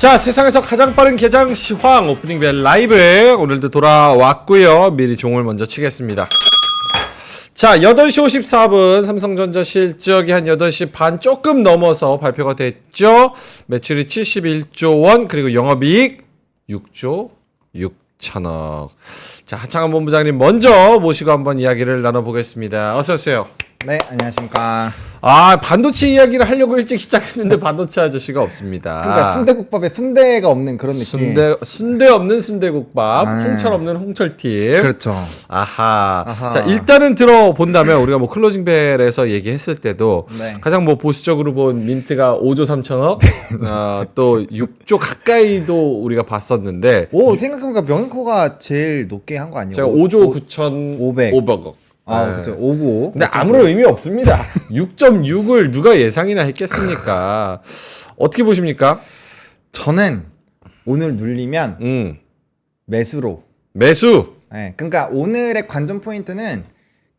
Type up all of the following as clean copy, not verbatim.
자, 세상에서 가장 빠른 개장 시황 오프닝 벨 라이브 오늘도 돌아왔고요. 미리 종을 먼저 치겠습니다. 자, 8시 54분 삼성전자 실적이 한 8시 반 조금 넘어서 발표가 됐죠. 매출이 71조 원, 그리고 영업이익 6조 6천억. 자, 하창한 본부장님 먼저 모시고 한번 이야기를 나눠보겠습니다. 어서 오세요. 네, 안녕하십니까. 아, 반도체 이야기를 하려고 일찍 시작했는데 반도체 아저씨가 없습니다. 그러니까 순대국밥에 순대가 없는 그런 느낌. 순대 없는 순대국밥, 아. 홍철 없는 홍철팀. 그렇죠. 아하. 자, 일단은 들어본다면 우리가 뭐 클로징 벨에서 얘기했을 때도 네. 가장 뭐 보수적으로 본 민트가 5조 3천억, 또 6조 가까이도 우리가 봤었는데 오, 생각해보니까 명인코가 제일 높게 한 거 아니에요? 제가 5조 9,500억. 아, 네. 그렇죠. 595. 근데 아무런 의미 없습니다. 6.6을 누가 예상이나 했겠습니까? 어떻게 보십니까? 저는 오늘 눌리면 매수로. 매수. 네, 그러니까 오늘의 관전 포인트는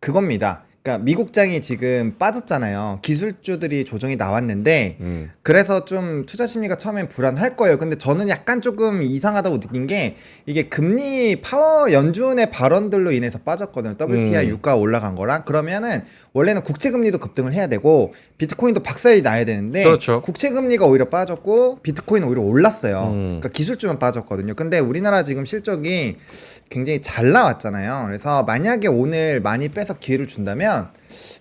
그겁니다. 그러니까 미국장이 지금 빠졌잖아요. 기술주들이 조정이 나왔는데 그래서 좀 투자 심리가 처음엔 불안할 거예요. 근데 저는 약간 조금 이상하다고 느낀 게 이게 금리 파워 연준의 발언들로 인해서 빠졌거든요. WTI 유가가 올라간 거랑. 그러면은 원래는 국채금리도 급등을 해야 되고 비트코인도 박살이 나야 되는데 그렇죠. 국채금리가 오히려 빠졌고 비트코인은 오히려 올랐어요. 그러니까 기술주만 빠졌거든요. 근데 우리나라 지금 실적이 굉장히 잘 나왔잖아요. 그래서 만약에 오늘 많이 빼서 기회를 준다면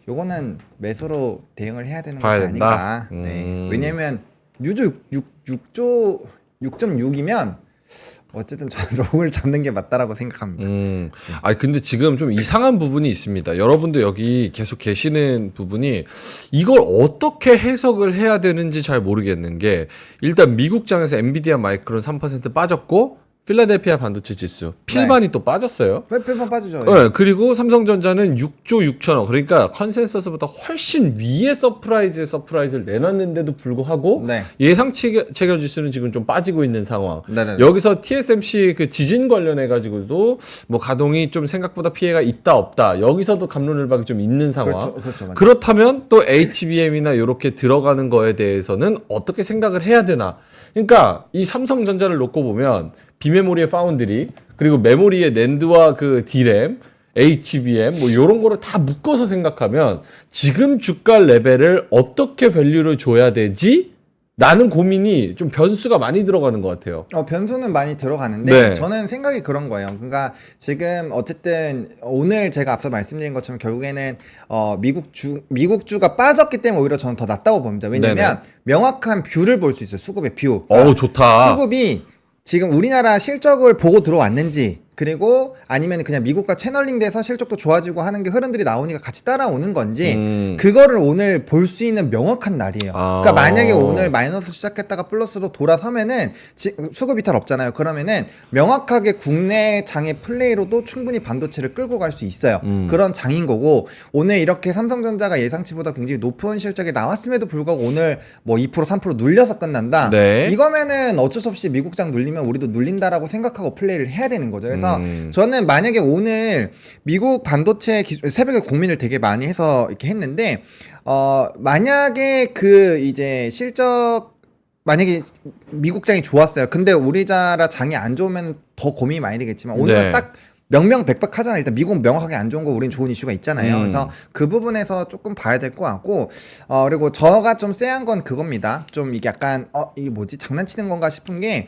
요거는 매수로 대응을 해야 되는 것이 아닌가. 네. 왜냐면 6조 6.6이면 어쨌든 저는 롱을 잡는 게 맞다라고 생각합니다. 아, 근데 지금 좀 이상한 부분이 있습니다. 여러분도 여기 계속 계시는 부분이 이걸 어떻게 해석을 해야 되는지 잘 모르겠는 게, 일단 미국장에서 엔비디아 마이크론 3% 빠졌고 필라델피아 반도체 지수 필반이 또 빠졌어요. 필반 빠지죠. 네, 그리고 삼성전자는 6조 6천억, 그러니까 컨센서스보다 훨씬 위에 서프라이즈를 내놨는데도 불구하고 네. 예상 체결 지수는 지금 좀 빠지고 있는 상황. 네네네. 여기서 TSMC 그 지진 관련해 가지고도 뭐 가동이 좀 생각보다 피해가 있다 없다, 여기서도 갑론을박이 좀 있는 상황. 그렇죠. 맞아요. 그렇다면 또 HBM이나 이렇게 들어가는 거에 대해서는 어떻게 생각을 해야 되나? 그러니까 이 삼성전자를 놓고 보면 비메모리의 파운드리, 그리고 메모리의 낸드와 그 D램, HBM 뭐 이런 거를 다 묶어서 생각하면 지금 주가 레벨을 어떻게 밸류를 줘야 되지? 라는 고민이 좀 변수가 많이 들어가는 것 같아요. 변수는 많이 들어가는데 네. 저는 생각이 그런 거예요. 그러니까 지금 어쨌든 오늘 제가 앞서 말씀드린 것처럼 결국에는 미국주가 빠졌기 때문에 오히려 저는 더 낫다고 봅니다. 왜냐면 명확한 뷰를 볼 수 있어요. 수급의 뷰. 어우, 좋다. 수급이 지금 우리나라 실적을 보고 들어왔는지, 그리고 아니면 그냥 미국과 채널링 돼서 실적도 좋아지고 하는 게 흐름들이 나오니까 같이 따라오는 건지, 그거를 오늘 볼 수 있는 명확한 날이에요. 그러니까 만약에 오늘 마이너스 시작했다가 플러스로 돌아서면은 수급 이탈 없잖아요. 그러면은 명확하게 국내 장의 플레이로도 충분히 반도체를 끌고 갈 수 있어요. 그런 장인 거고, 오늘 이렇게 삼성전자가 예상치보다 굉장히 높은 실적이 나왔음에도 불구하고 오늘 뭐 2% 3% 눌려서 끝난다. 네. 이거면은 어쩔 수 없이 미국장 눌리면 우리도 눌린다라고 생각하고 플레이를 해야 되는 거죠. 그래서 저는 만약에 오늘 미국 반도체 새벽에 고민을 되게 많이 해서 이렇게 했는데, 만약에 그 이제 실적 만약에 미국장이 좋았어요. 근데 우리나라 장이 안 좋으면 더 고민이 많이 되겠지만 오늘은 네. 딱 명명백백하잖아요. 일단 미국은 명확하게 안 좋은 거, 우린 좋은 이슈가 있잖아요. 그래서 그 부분에서 조금 봐야 될 것 같고, 그리고 저가 좀 쎄한 건 그겁니다. 좀 이게 약간 이게 뭐지, 장난치는 건가 싶은 게,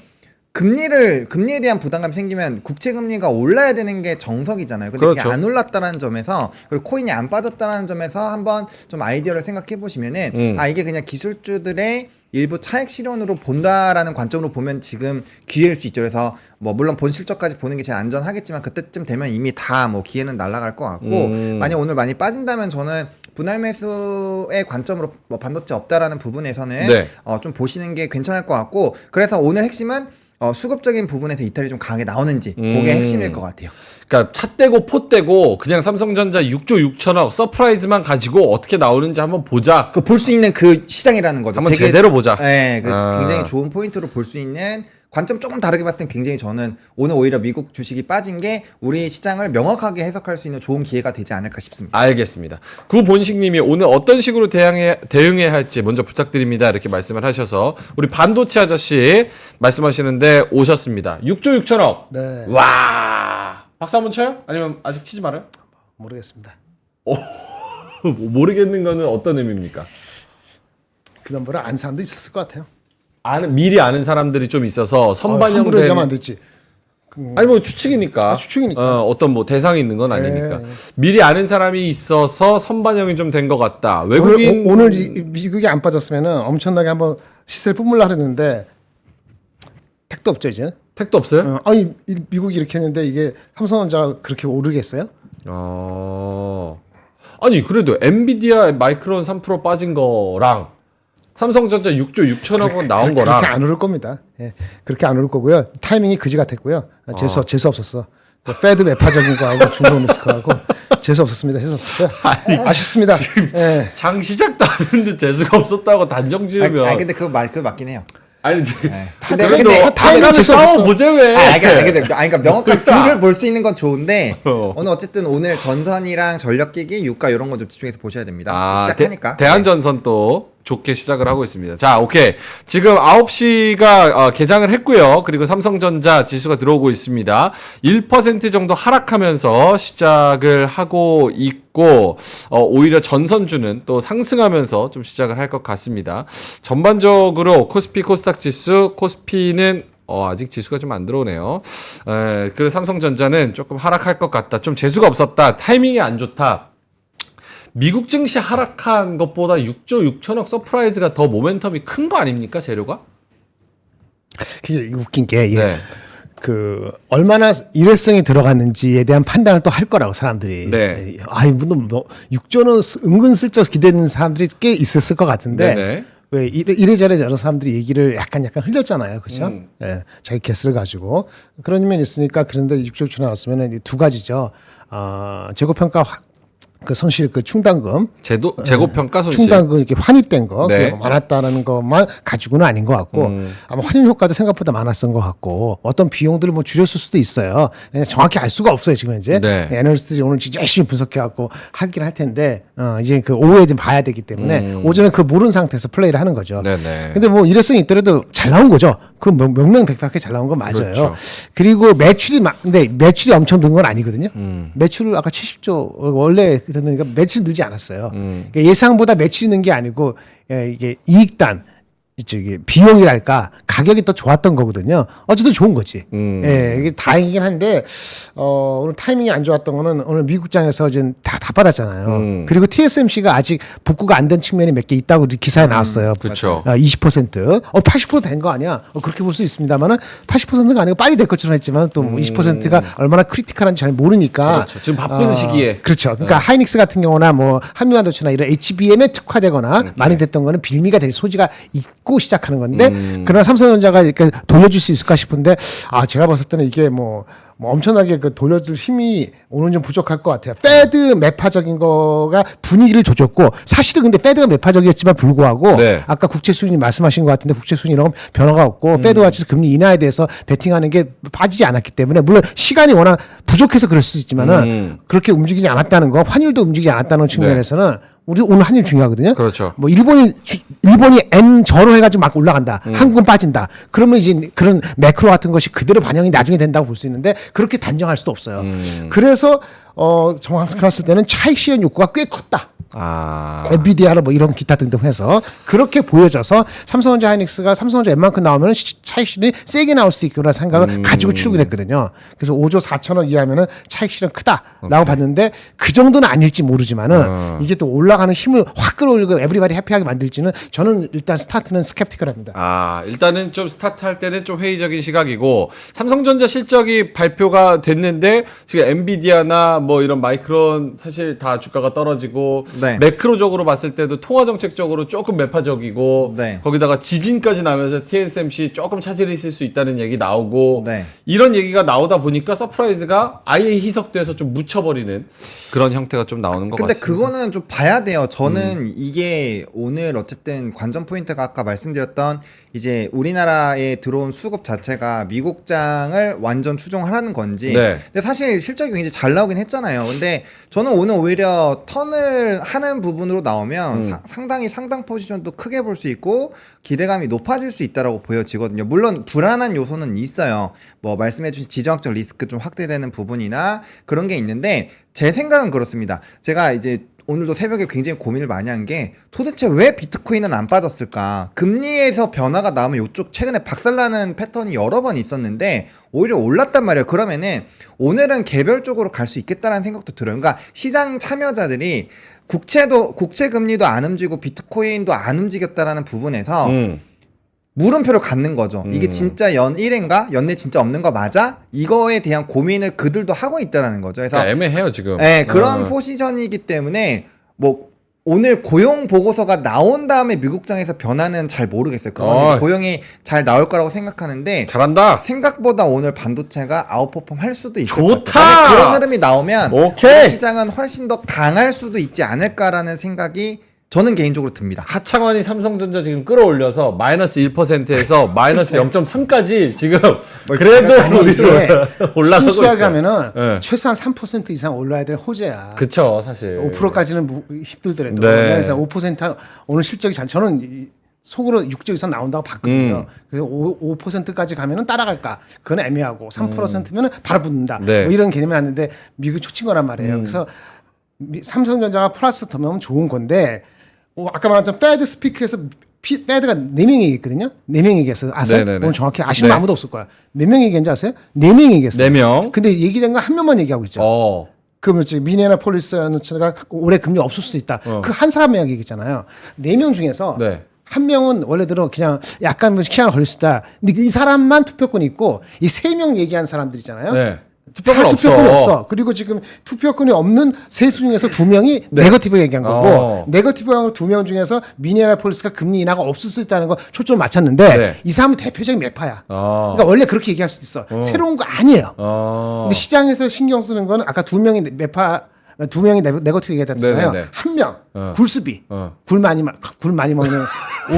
금리에 대한 부담감이 생기면 국채금리가 올라야 되는 게 정석이잖아요. 근데 그렇죠. 그게 안 올랐다는 점에서, 그리고 코인이 안 빠졌다는 점에서 한번 좀 아이디어를 생각해 보시면은 이게 그냥 기술주들의 일부 차익 실현으로 본다라는 관점으로 보면 지금 기회일 수 있죠. 그래서 뭐 물론 본 실적까지 보는 게 제일 안전하겠지만 그때쯤 되면 이미 다 뭐 기회는 날아갈 것 같고, 만약 오늘 많이 빠진다면 저는 분할 매수의 관점으로 뭐 반도체 없다라는 부분에서는 네. 좀 보시는 게 괜찮을 것 같고, 그래서 오늘 핵심은 수급적인 부분에서 이탈이 좀 강하게 나오는지, 그게 핵심일 것 같아요. 그러니까 차 떼고 포 떼고 그냥 삼성전자 6조 6천억 서프라이즈만 가지고 어떻게 나오는지 한번 보자. 볼 수 있는 그 시장이라는 거죠. 한번 제대로 보자. 네, 굉장히 좋은 포인트로 볼 수 있는 관점 조금 다르게 봤을 땐 굉장히 저는 오늘 오히려 미국 주식이 빠진 게 우리 시장을 명확하게 해석할 수 있는 좋은 기회가 되지 않을까 싶습니다. 알겠습니다. 구본식님이 오늘 어떤 식으로 대응해야 할지 먼저 부탁드립니다. 이렇게 말씀을 하셔서 우리 반도체 아저씨 말씀하시는데 오셨습니다. 6조 6천억. 네. 와. 박수 한번 쳐요? 아니면 아직 치지 말아요? 모르겠습니다. 모르겠는 거는 어떤 의미입니까? 그 넘버를 안 사람도 있었을 것 같아요. 미리 아는 사람들이 좀 있어서 함부로 선반영된 얘기하면 안 됐지. 아니 뭐 추측이니까. 추측이니까. 어떤 뭐 대상이 있는 건 아니니까. 네. 미리 아는 사람이 있어서 선반영이 좀 된 것 같다. 외국인 오늘 미국이 안 빠졌으면은 엄청나게 한번 시세를 뿜으려 했는데 택도 없죠 이제는. 택도 없어요? 아니 미국이 이렇게 했는데 이게 삼성전자가 그렇게 오르겠어요? 아니 그래도 엔비디아 마이크론 3% 빠진 거랑 삼성전자 6조 6천억 원 나온 거랑 그렇게 안 오를 겁니다. 예, 그렇게 안 오를 거고요. 타이밍이 그지 같았고요. 재수 없었어. 페드 매파적인 거하고 중동 리스크하고 재수 없었습니다. 재수 없었어요. 아쉽습니다. 예. 장 시작도 안 했는데 재수가 없었다고 단정 지으면 근데 그거 맞긴 해요. 아니 근데 그래도 타이밍이 타이밍을 재수 없었어. 싸워보자 왜? 그러니까 명확한 뷰를 볼 수 있는 건 좋은데 오늘 어쨌든 오늘 전선이랑 전력기기, 유가 이런 거 좀 집중해서 보셔야 됩니다. 시작하니까. 대한전선 또 좋게 시작을 하고 있습니다. 자, 오케이. 지금 9시가 개장을 했고요. 그리고 삼성전자 지수가 들어오고 있습니다. 1% 정도 하락하면서 시작을 하고 있고 오히려 전선주는 또 상승하면서 좀 시작을 할 것 같습니다. 전반적으로 코스피 코스닥 지수, 코스피는 아직 지수가 좀 안 들어오네요. 그래서 삼성전자는 조금 하락할 것 같다. 좀 재수가 없었다. 타이밍이 안 좋다. 미국 증시 하락한 것보다 6조 6천억 서프라이즈가 더 모멘텀이 큰 거 아닙니까, 재료가? 그게 웃긴 게 네. 그 얼마나 일회성이 들어갔는지에 대한 판단을 또 할 거라고 사람들이. 네. 아이 물론 6조는 은근슬쩍 기대는 사람들이 꽤 있었을 것 같은데. 네네. 왜 이래저래 여러 사람들이 얘기를 약간 흘렸잖아요, 그렇죠? 예, 자기 개수를 가지고 그런 면이 있으니까 그런데 6조 6천 나왔으면은 두 가지죠. 재고평가 그 손실 그 충당금 재고평가 손실. 충당금 이렇게 환입된 거 네. 그게 많았다라는 것만 가지고는 아닌 것 같고 아마 환입 효과도 생각보다 많았던 것 같고 어떤 비용들을 뭐 줄였을 수도 있어요. 정확히 알 수가 없어요 지금 이제. 네. 애널리스트들이 오늘 진짜 열심히 분석해 갖고 하긴 할 텐데 이제 그 오후에 좀 봐야 되기 때문에 오전에 그 모르는 상태에서 플레이를 하는 거죠. 네네. 근데 뭐 일회성이 있더라도 잘 나온 거죠. 그 명명백백하게 잘 나온 건 맞아요. 그렇죠. 그리고 근데 매출이 엄청 는 건 아니거든요. 매출을 아까 70조 원래 그러니까 매출 늘지 않았어요. 그러니까 예상보다 매출이 는 게 아니고 이게 이익단 저기 비용이랄까 가격이 더 좋았던 거거든요. 어쨌든 좋은 거지. 예, 이게 다행이긴 한데 오늘 타이밍이 안 좋았던 거는 오늘 미국장에서 지금 다 받았잖아요. 그리고 TSMC가 아직 복구가 안 된 측면이 몇 개 있다고 기사에 나왔어요. 그렇죠. 20%, 80%된 거 아니야? 그렇게 볼 수 있습니다만은 80%가 아니고 빨리 될 것처럼 했지만 또 20%가 얼마나 크리티컬한지 잘 모르니까. 그렇죠. 지금 바쁜 시기에. 그렇죠. 그러니까 하이닉스 같은 경우나 뭐 한미반도체나 이런 HBM에 특화되거나 많이 됐던 거는 빌미가 될 소지가 있고 시작하는 건데 그러나 삼성전자가 이렇게 돌려줄 수 있을까 싶은데 제가 봤을 때는 이게 뭐 엄청나게 그 돌려줄 힘이 오늘 좀 부족할 것 같아요. 페드 매파적인 거가 분위기를 조졌고 사실은 근데 페드가 매파적이었지만 불구하고 네. 아까 국채수준이 말씀하신 것 같은데 국채수준 이런 건 변화가 없고 페드와 같이 금리 인하에 대해서 베팅하는 게 빠지지 않았기 때문에 물론 시간이 워낙 부족해서 그럴 수 있지만은 그렇게 움직이지 않았다는 거 환율도 움직이지 않았다는 측면에서는 우리 오늘 한일 중요하거든요. 그렇죠. 뭐 일본이 N 저로 해가지고 막 올라간다. 한국은 빠진다. 그러면 이제 그런 매크로 같은 것이 그대로 반영이 나중에 된다고 볼 수 있는데 그렇게 단정할 수도 없어요. 그래서 정확히 봤을 때는 차익 실현 욕구가 꽤 컸다. 엔비디아나 뭐 이런 기타 등등 해서 그렇게 보여져서 삼성전자 하이닉스가 삼성전자 웬만큼 나오면 차익 실현이 세게 나올 수 있구나 생각을 가지고 출근했거든요. 그래서 5조 4천억 이하면은 차익 실현 크다라고 봤는데 그 정도는 아닐지 모르지만은 이게 또 올라가는 힘을 확 끌어올리고 에브리바디 해피하게 만들지는 저는 일단 스타트는 스캡티컬합니다. 일단은 좀 스타트할 때는 좀 회의적인 시각이고 삼성전자 실적이 발표가 됐는데 지금 엔비디아나 뭐 이런 마이크론 사실 다 주가가 떨어지고 네. 매크로적으로 봤을 때도 통화 정책적으로 조금 매파적이고 네. 거기다가 지진까지 나면서 TSMC 조금 차질이 있을 수 있다는 얘기 나오고 네. 이런 얘기가 나오다 보니까 서프라이즈가 아예 희석돼서 좀 묻혀버리는 그런 형태가 좀 나오는 것 근데 같습니다. 그거는 좀 봐야 돼요. 저는 이게 오늘 어쨌든 관전 포인트가 아까 말씀드렸던 이제 우리나라에 들어온 수급 자체가 미국장을 완전 추종하라는 건지. 네. 근데 사실 실적이 굉장히 잘 나오긴 했잖아요. 근데 저는 오늘 오히려 턴을 하는 부분으로 나오면 상당히 상당 포지션도 크게 볼 수 있고 기대감이 높아질 수 있다라고 보여지거든요. 물론 불안한 요소는 있어요. 뭐 말씀해주신 지정학적 리스크 좀 확대되는 부분이나 그런 게 있는데 제 생각은 그렇습니다. 제가 이제 오늘도 새벽에 굉장히 고민을 많이 한 게 도대체 왜 비트코인은 안 빠졌을까? 금리에서 변화가 나오면 이쪽 최근에 박살나는 패턴이 여러 번 있었는데 오히려 올랐단 말이에요. 그러면은 오늘은 개별적으로 갈 수 있겠다라는 생각도 들어요. 그러니까 시장 참여자들이 국채 금리도 안 움직이고 비트코인도 안 움직였다라는 부분에서 물음표를 갖는 거죠. 이게 진짜 연 1회인가? 연내 진짜 없는 거 맞아? 이거에 대한 고민을 그들도 하고 있다라는 거죠. 그래서 그러니까 애매해요 지금. 네, 그런 포지션이기 때문에 뭐 오늘 고용 보고서가 나온 다음에 미국장에서 변화는 잘 모르겠어요. 그건 고용이 잘 나올 거라고 생각하는데 잘한다. 생각보다 오늘 반도체가 아웃퍼폼 할 수도 있을 것 좋다! 같아요. 만약 그런 흐름이 나오면 오케이! 시장은 훨씬 더 강할 수도 있지 않을까라는 생각이 저는 개인적으로 듭니다. 하창원이 삼성전자 지금 끌어올려서 마이너스 1%에서 마이너스 0.3까지 지금 그래도 아니, 이게 올라가고 순수하게 있어요. 하면은 네. 최소한 3% 이상 올라야 될 호재야. 그쵸 사실. 5%까지는 힘들더라도. 네. 그래서 5% 오늘 실적이 저는 속으로 6조 이상 나온다고 봤거든요. 그래서 5%까지 가면은 따라갈까? 그건 애매하고 3%면은 바로 붙는다. 네. 뭐 이런 개념이 왔는데 미국 초친 거란 말이에요. 그래서 삼성전자가 플러스 더 넣으면 좋은 건데 아까 말했던 패드 스피커에서 패드가 4명이 얘기했거든요. 4명이 얘기했어요. 아세요? 네네네. 오늘 정확히 아시는 분 네. 아무도 없을 거야. 4명이 얘기한지 아세요? 4명이 얘기했어요. 4명. 근데 얘기된 거 한 명만 얘기하고 있죠. 그 뭐지 미네아폴리스가 올해 금리 없을 수도 있다. 그 한 사람 이야기 얘기했잖아요. 4명 중에서 네. 한 명은 원래대로 그냥 약간 뭐 시간을 걸릴 수 있다. 근데 이 사람만 투표권이 있고 이 3명 얘기한 사람들 있잖아요. 네. 투표권이 투표권 없어. 그리고 지금 투표권이 없는 세수 중에서 2명이 네거티브 얘기한 거고 네거티브한 2명 중에서 미네라폴리스가 금리 인하가 없을 수 있다는 거 초점을 맞췄는데 네. 이 사람은 대표적인 매파야. 그러니까 원래 그렇게 얘기할 수도 있어. 새로운 거 아니에요. 근데 시장에서 신경 쓰는 거는 아까 2명이 매파 2명이 네거티브 얘기했잖아요. 네네네. 한 명 굴수비 굴 많이 먹는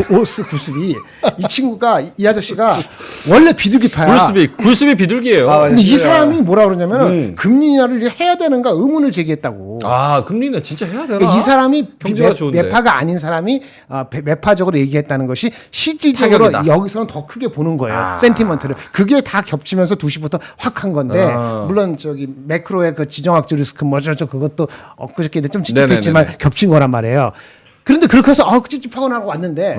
오스 굴수비 이 친구가 이 아저씨가 원래 비둘기파야. 굴수비 비둘기예요. 근데 이 사람이 뭐라 그러냐면 금리 인하를 해야 되는가 의문을 제기했다고. 금리는 진짜 해야 되나? 그러니까 이 사람이 경제가 좋은데. 매파가 아닌 사람이 매파적으로 얘기했다는 것이 실질적으로 타격이다. 여기서는 더 크게 보는 거예요. 센티먼트를. 그게 다 겹치면서 2시부터 확 한 건데 물론 저기 매크로의 그 지정학적 리스크 뭐저저 그것도 엊그저께 좀 찝찝했지만 네네네네. 겹친 거란 말이에요. 그런데 그렇게 해서 찝찝하고 나고 왔는데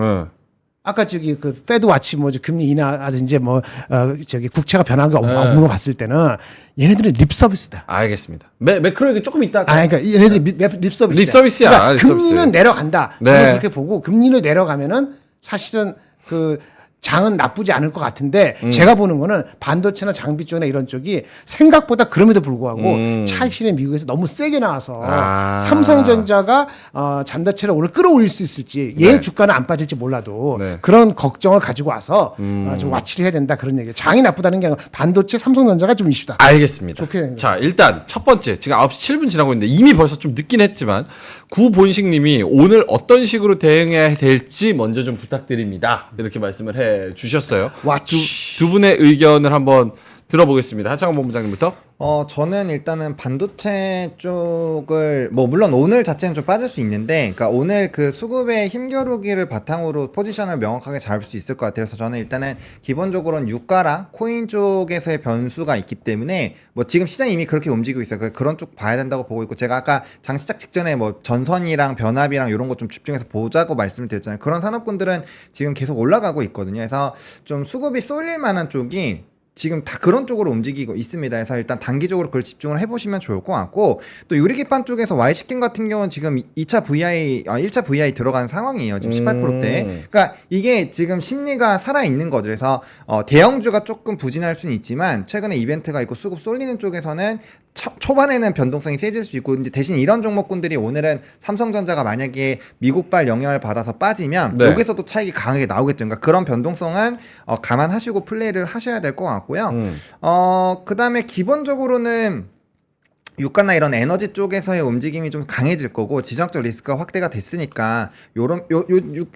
아까 저기 그 페드 와치 뭐 금리 인하든지 뭐 저기 국채가 변한 거 없는 거 봤을 때는 얘네들은 립 서비스다. 알겠습니다. 매크로 얘기 조금 이따. 그러니까 얘네들이 립 서비스. 립 서비스야. 그러니까 립 서비스. 금리는 내려간다. 네. 저는 그렇게 보고 금리를 내려가면은 사실은 그 장은 나쁘지 않을 것 같은데 제가 보는 거는 반도체나 장비 쪽이나 이런 쪽이 생각보다 그럼에도 불구하고 차익실이 미국에서 너무 세게 나와서 삼성전자가 반도체를 오늘 끌어올릴 수 있을지 얘 네. 주가는 안 빠질지 몰라도 네. 그런 걱정을 가지고 와서 좀 와치를 해야 된다 그런 얘기예요. 장이 나쁘다는 게 아니라 반도체 삼성전자가 좀 이슈다. 알겠습니다. 좋게 자, 일단 첫 번째 지금 9시 7분 지나고 있는데 이미 벌써 좀 늦긴 했지만 구본식님이 오늘 어떤 식으로 대응해야 될지 먼저 좀 부탁드립니다. 이렇게 말씀을 해 주셨어요. 두 분의 의견을 한번 들어보겠습니다. 하창원 본부장님부터. 저는 일단은 반도체 쪽을 뭐 물론 오늘 자체는 좀 빠질 수 있는데, 그러니까 오늘 그 수급의 힘겨루기를 바탕으로 포지션을 명확하게 잡을 수 있을 것 같아요. 그래서 저는 일단은 기본적으로는 유가랑 코인 쪽에서의 변수가 있기 때문에 뭐 지금 시장이 이미 그렇게 움직이고 있어요. 그런 쪽 봐야 된다고 보고 있고, 제가 아까 장 시작 직전에 뭐 전선이랑 변압이랑 이런 거 좀 집중해서 보자고 말씀을 드렸잖아요. 그런 산업군들은 지금 계속 올라가고 있거든요. 그래서 좀 수급이 쏠릴 만한 쪽이 지금 다 그런 쪽으로 움직이고 있습니다. 그래서 일단 단기적으로 그걸 집중을 해보시면 좋을 것 같고, 또 유리기판 쪽에서 Y식경 같은 경우는 지금 1차 VI 들어간 상황이에요. 지금 18%대. 그러니까 이게 지금 심리가 살아있는 거죠. 그래서 대형주가 조금 부진할 수는 있지만 최근에 이벤트가 있고 수급 쏠리는 쪽에서는 초반에는 변동성이 세질 수 있고 근데 대신 이런 종목군들이 오늘은 삼성전자가 만약에 미국발 영향을 받아서 빠지면 네. 여기서도 차익이 강하게 나오겠죠. 그러니까 그런 변동성은 감안하시고 플레이를 하셔야 될 것 같고요. 그다음에 기본적으로는 유가나 이런 에너지 쪽에서의 움직임이 좀 강해질 거고 지정학적 리스크가 확대가 됐으니까 요런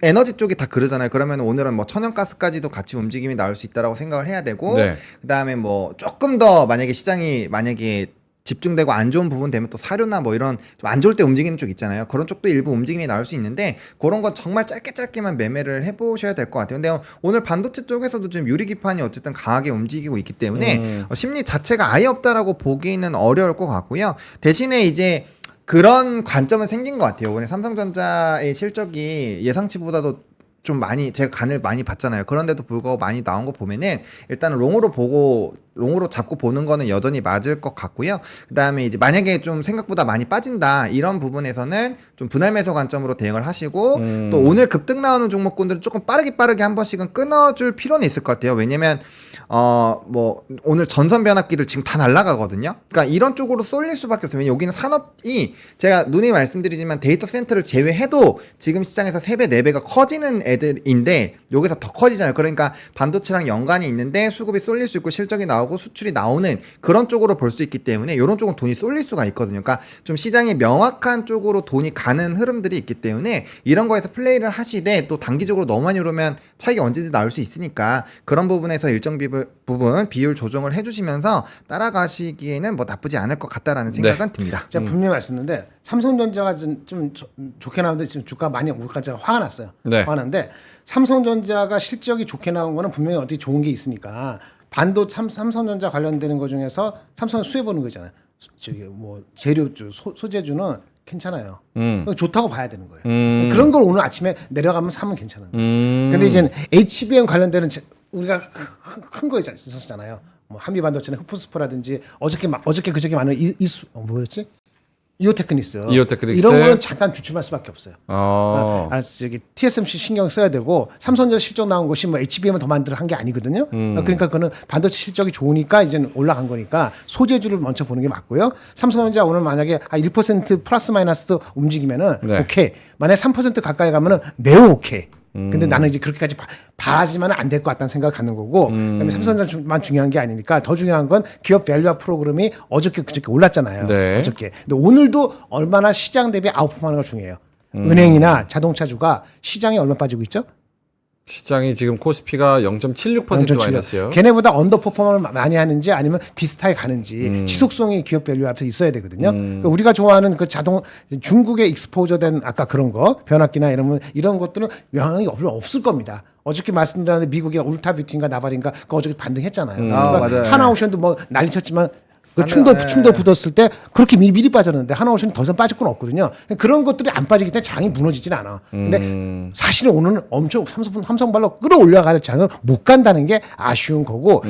에너지 쪽이 다 그러잖아요. 그러면 오늘은 뭐 천연가스까지도 같이 움직임이 나올 수 있다라고 생각을 해야 되고 네. 그다음에 뭐 조금 더 만약에 시장이 만약에 집중되고 안 좋은 부분 되면 또 사료나 뭐 이런 좀 안 좋을 때 움직이는 쪽 있잖아요. 그런 쪽도 일부 움직임이 나올 수 있는데 그런 건 정말 짧게만 매매를 해보셔야 될 것 같아요. 근데 오늘 반도체 쪽에서도 지금 유리 기판이 어쨌든 강하게 움직이고 있기 때문에 심리 자체가 아예 없다라고 보기는 어려울 것 같고요. 대신에 이제 그런 관점은 생긴 것 같아요. 오늘 삼성전자의 실적이 예상치보다도 좀 많이 제가 간을 많이 봤잖아요. 그런데도 불구하고 많이 나온 거 보면은 일단은 롱으로 잡고 보는 거는 여전히 맞을 것 같고요. 그다음에 이제 만약에 좀 생각보다 많이 빠진다 이런 부분에서는 좀 분할 매수 관점으로 대응을 하시고 또 오늘 급등 나오는 종목군들은 조금 빠르게 한 번씩은 끊어줄 필요는 있을 것 같아요. 왜냐면 뭐 오늘 전선 변압기들 지금 다 날아가거든요. 그러니까 이런 쪽으로 쏠릴 수밖에 없어요. 왜냐면 여기는 산업이 제가 누누이 말씀드리지만 데이터 센터를 제외해도 지금 시장에서 3배, 4배가 커지는 애들인데 여기서 더 커지잖아요. 그러니까 반도체랑 연관이 있는데 수급이 쏠릴 수 있고 실적이 나오고 수출이 나오는 그런 쪽으로 볼 수 있기 때문에 이런 쪽은 돈이 쏠릴 수가 있거든요. 그러니까 좀 시장이 명확한 쪽으로 돈이 가는 흐름들이 있기 때문에 이런 거에서 플레이를 하시되 또 단기적으로 너무 많이 오르면 차익이 언제든 나올 수 있으니까 그런 부분에서 일정 부분 비율 조정을 해주시면서 따라가시기에는 뭐 나쁘지 않을 것 같다라는 생각은 듭니다. 제가 분명히 말씀드렸는데 삼성전자가 좀 좋게 나오는데 지금 주가 많이 오르니까 화가 났어요. 네. 화가 났는데 삼성전자가 실적이 좋게 나온 거는 분명히 어떻게 좋은 게 있으니까 삼성전자 관련되는 것 중에서 삼성 수혜 보는 거잖아요. 저기 뭐 재료주, 소재주는 괜찮아요. 좋다고 봐야 되는 거예요. 그런 걸 오늘 아침에 내려가면 사면 괜찮은 거예요. 근데 이제 HBM 관련되는 우리가 큰 거 있었잖아요. 뭐 한미반도체나 흡푸스프라든지 어저께 그저께 많은 뭐였지? 이오테크닉스. 이런 거는 잠깐 주춤할 수밖에 없어요. 저기 TSMC 신경 써야 되고 삼성전자 실적 나온 것이 뭐 HBM을 더 만들어 한 게 아니거든요. 그러니까 그거는 반도체 실적이 좋으니까 이제 올라간 거니까 소재주를 먼저 보는 게 맞고요. 삼성전자 오늘 만약에 1% 플러스 마이너스도 움직이면은 네. 오케이. 만약에 3% 가까이 가면은 매우 오케이. 근데 나는 이제 그렇게까지 봐지만은 안 될 것 같다는 생각을 갖는 거고, 그다음에 삼성전자만 중요한 게 아니니까 더 중요한 건 기업 밸류업 프로그램이 어저께 그저께 올랐잖아요. 네. 어저께. 근데 오늘도 얼마나 시장 대비 아웃퍼하는 걸 중요해요. 은행이나 자동차주가 시장에 얼마 빠지고 있죠? 시장이 지금 코스피가 0.76% 마이너스요. 걔네보다 언더퍼폼을 많이 하는지 아니면 비슷하게 가는지 지속성이 기업 밸류 앞에 있어야 되거든요. 그러니까 우리가 좋아하는 그 중국에 익스포저된 아까 그런 거 변압기나 이런 것들은 영향이 없을 겁니다. 어저께 말씀드렸는데 미국의 울타뷰티인가 나발인가 그 어저께 반등했잖아요. 그러니까 맞아요. 하나오션도 뭐 난리쳤지만 그 충돌 붙었을 때 그렇게 미리 빠졌는데 하나오션이 더 이상 빠질 건 없거든요. 그런 것들이 안 빠지기 때문에 장이 무너지진 않아. 근데 사실은 오늘은 엄청 삼성발로 끌어올려갈 장을 못 간다는 게 아쉬운 거고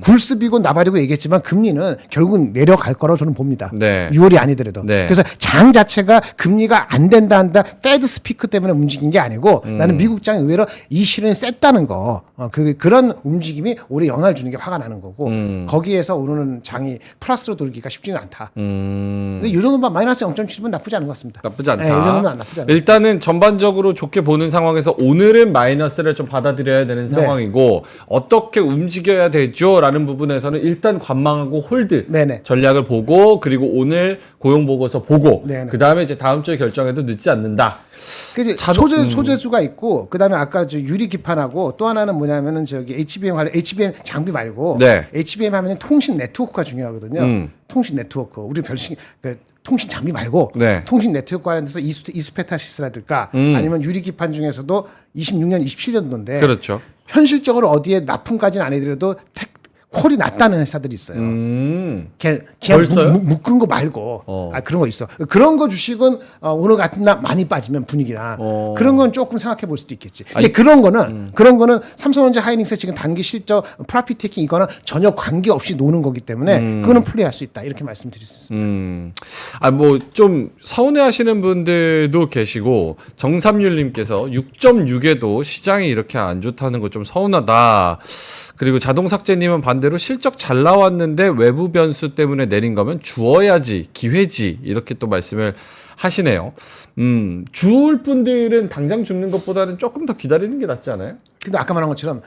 굴습이고 나발이고 얘기했지만 금리는 결국은 내려갈 거라고 저는 봅니다. 네. 6월이 아니더라도. 네. 그래서 장 자체가 금리가 안 된다 한다 페드 스피크 때문에 움직인 게 아니고 나는 미국 장이 의외로 이 실은 셌다는 거 그런 움직임이 올해 영향을 주는 게 화가 나는 거고 거기에서 오늘은 장이 플러스로 돌기가 쉽지는 않다. 근데 이 정도만 마이너스 0.7은 나쁘지 않은 것 같습니다. 나쁘지 않다. 네, 이 정도는 나쁘지 않아요. 일단은 전반적으로 좋게 보는 상황에서 오늘은 마이너스를 좀 받아들여야 되는 상황이고 어떻게 움직여야 되죠라는 부분에서는 일단 관망하고 홀드 네네. 전략을 보고 그리고 오늘 고용 보고서 보고 네네. 그 다음에 이제 다음 주에 결정해도 늦지 않는다. 소재수가 있고 그다음에 아까 저 유리 기판하고 또 하나는 뭐냐면은 저기 HBM 장비 말고 네. HBM 하면은 통신 네트워크가 중요하거든요. 통신 네트워크 우리 별칭 통신 장비 말고 네. 통신 네트워크 관련돼서 이스페타시스라든가 아니면 유리 기판 중에서도 26년 27년도인데 그렇죠. 현실적으로 어디에 납품까지는 안 해더라도 콜이 낮다는 회사들이 있어요. 그냥 벌써요? 묶은 거 말고 그런 거 있어. 그런 거 주식은 오늘 같은 날 많이 빠지면 분위기나 그런 건 조금 생각해 볼 수도 있겠지. 근데 그런 거는 삼성전자 하이닉스 지금 단기 실적 프로핏 테이킹 이거는 전혀 관계 없이 노는 거기 때문에 그거는 플레이할 수 있다 이렇게 말씀드릴 수 있습니다. 뭐 좀 서운해하시는 분들도 계시고 정삼률님께서 6.6에도 시장이 이렇게 안 좋다는 거 좀 서운하다. 그리고 자동삭제님은 반대로 실적 잘 나왔는데 외부 변수 때문에 내린 거면 주어야지, 기회지 이렇게 또 말씀을 하시네요. 주울 분들은 당장 죽는 것보다는 조금 더 기다리는 게 낫지 않아요? 근데 아까 말한 것처럼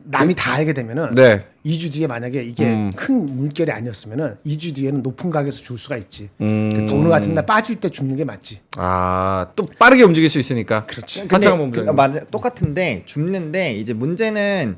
남이 다 알게 되면은 네. 2주 뒤에 만약에 이게 큰 물결이 아니었으면은 2주 뒤에는 높은 가격에서 줄 수가 있지. 오늘 같은 날 빠질 때 죽는 게 맞지. 아, 또 빠르게 움직일 수 있으니까. 그렇지. 한참 한번 보자. 맞아, 똑같은데 줍는데 이제 문제는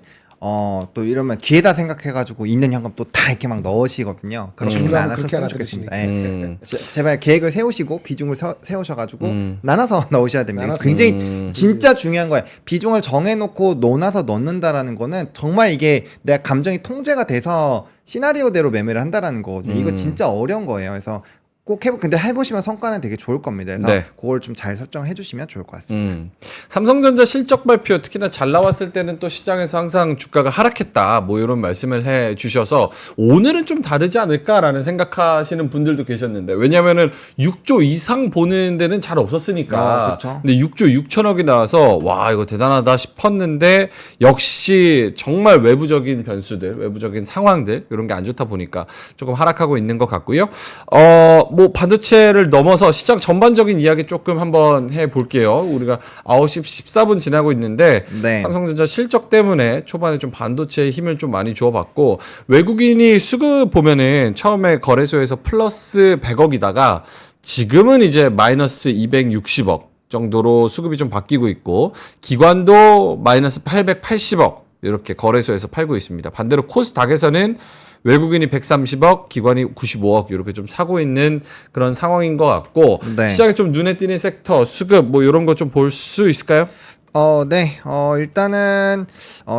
또 이러면 기회다 생각해가지고 있는 현금 또 다 이렇게 막 넣으시거든요. 그렇게는 안 그렇게 하셨으면 하나 좋겠습니다. 예. 제발 계획을 세우시고 비중을 세우셔가지고 나눠서 넣으셔야 됩니다. 나눠서. 굉장히 진짜 중요한 거예요. 비중을 정해놓고 넣어서 넣는다라는 거는 정말 이게 내가 감정이 통제가 돼서 시나리오대로 매매를 한다라는 거거든요. 이거 진짜 어려운 거예요. 그래서 꼭 근데 해보시면 성과는 되게 좋을 겁니다. 그래서 네. 그걸 좀 잘 설정을 해주시면 좋을 것 같습니다. 삼성전자 실적 발표 특히나 잘 나왔을 때는 또 시장에서 항상 주가가 하락했다 뭐 이런 말씀을 해 주셔서 오늘은 좀 다르지 않을까라는 생각하시는 분들도 계셨는데 왜냐면은 6조 이상 보는 데는 잘 없었으니까 그쵸. 근데 6조 6천억이 나와서 와 이거 대단하다 싶었는데 역시 정말 외부적인 변수들 외부적인 상황들 이런 게 안 좋다 보니까 조금 하락하고 있는 것 같고요. 뭐 반도체를 넘어서 시장 전반적인 이야기 조금 한번 해볼게요. 우리가 9시 14분 지나고 있는데 네. 삼성전자 실적 때문에 초반에 좀 반도체에 힘을 좀 많이 주어봤고 외국인이 수급 보면은 처음에 거래소에서 플러스 100억이다가 지금은 이제 마이너스 260억 정도로 수급이 좀 바뀌고 있고 기관도 마이너스 880억 이렇게 거래소에서 팔고 있습니다. 반대로 코스닥에서는 외국인이 130억, 기관이 95억 이렇게 좀 사고 있는 그런 상황인 것 같고 네. 시장에 좀 눈에 띄는 섹터, 수급 뭐 이런 거 좀 볼 수 있을까요? 네. 일단은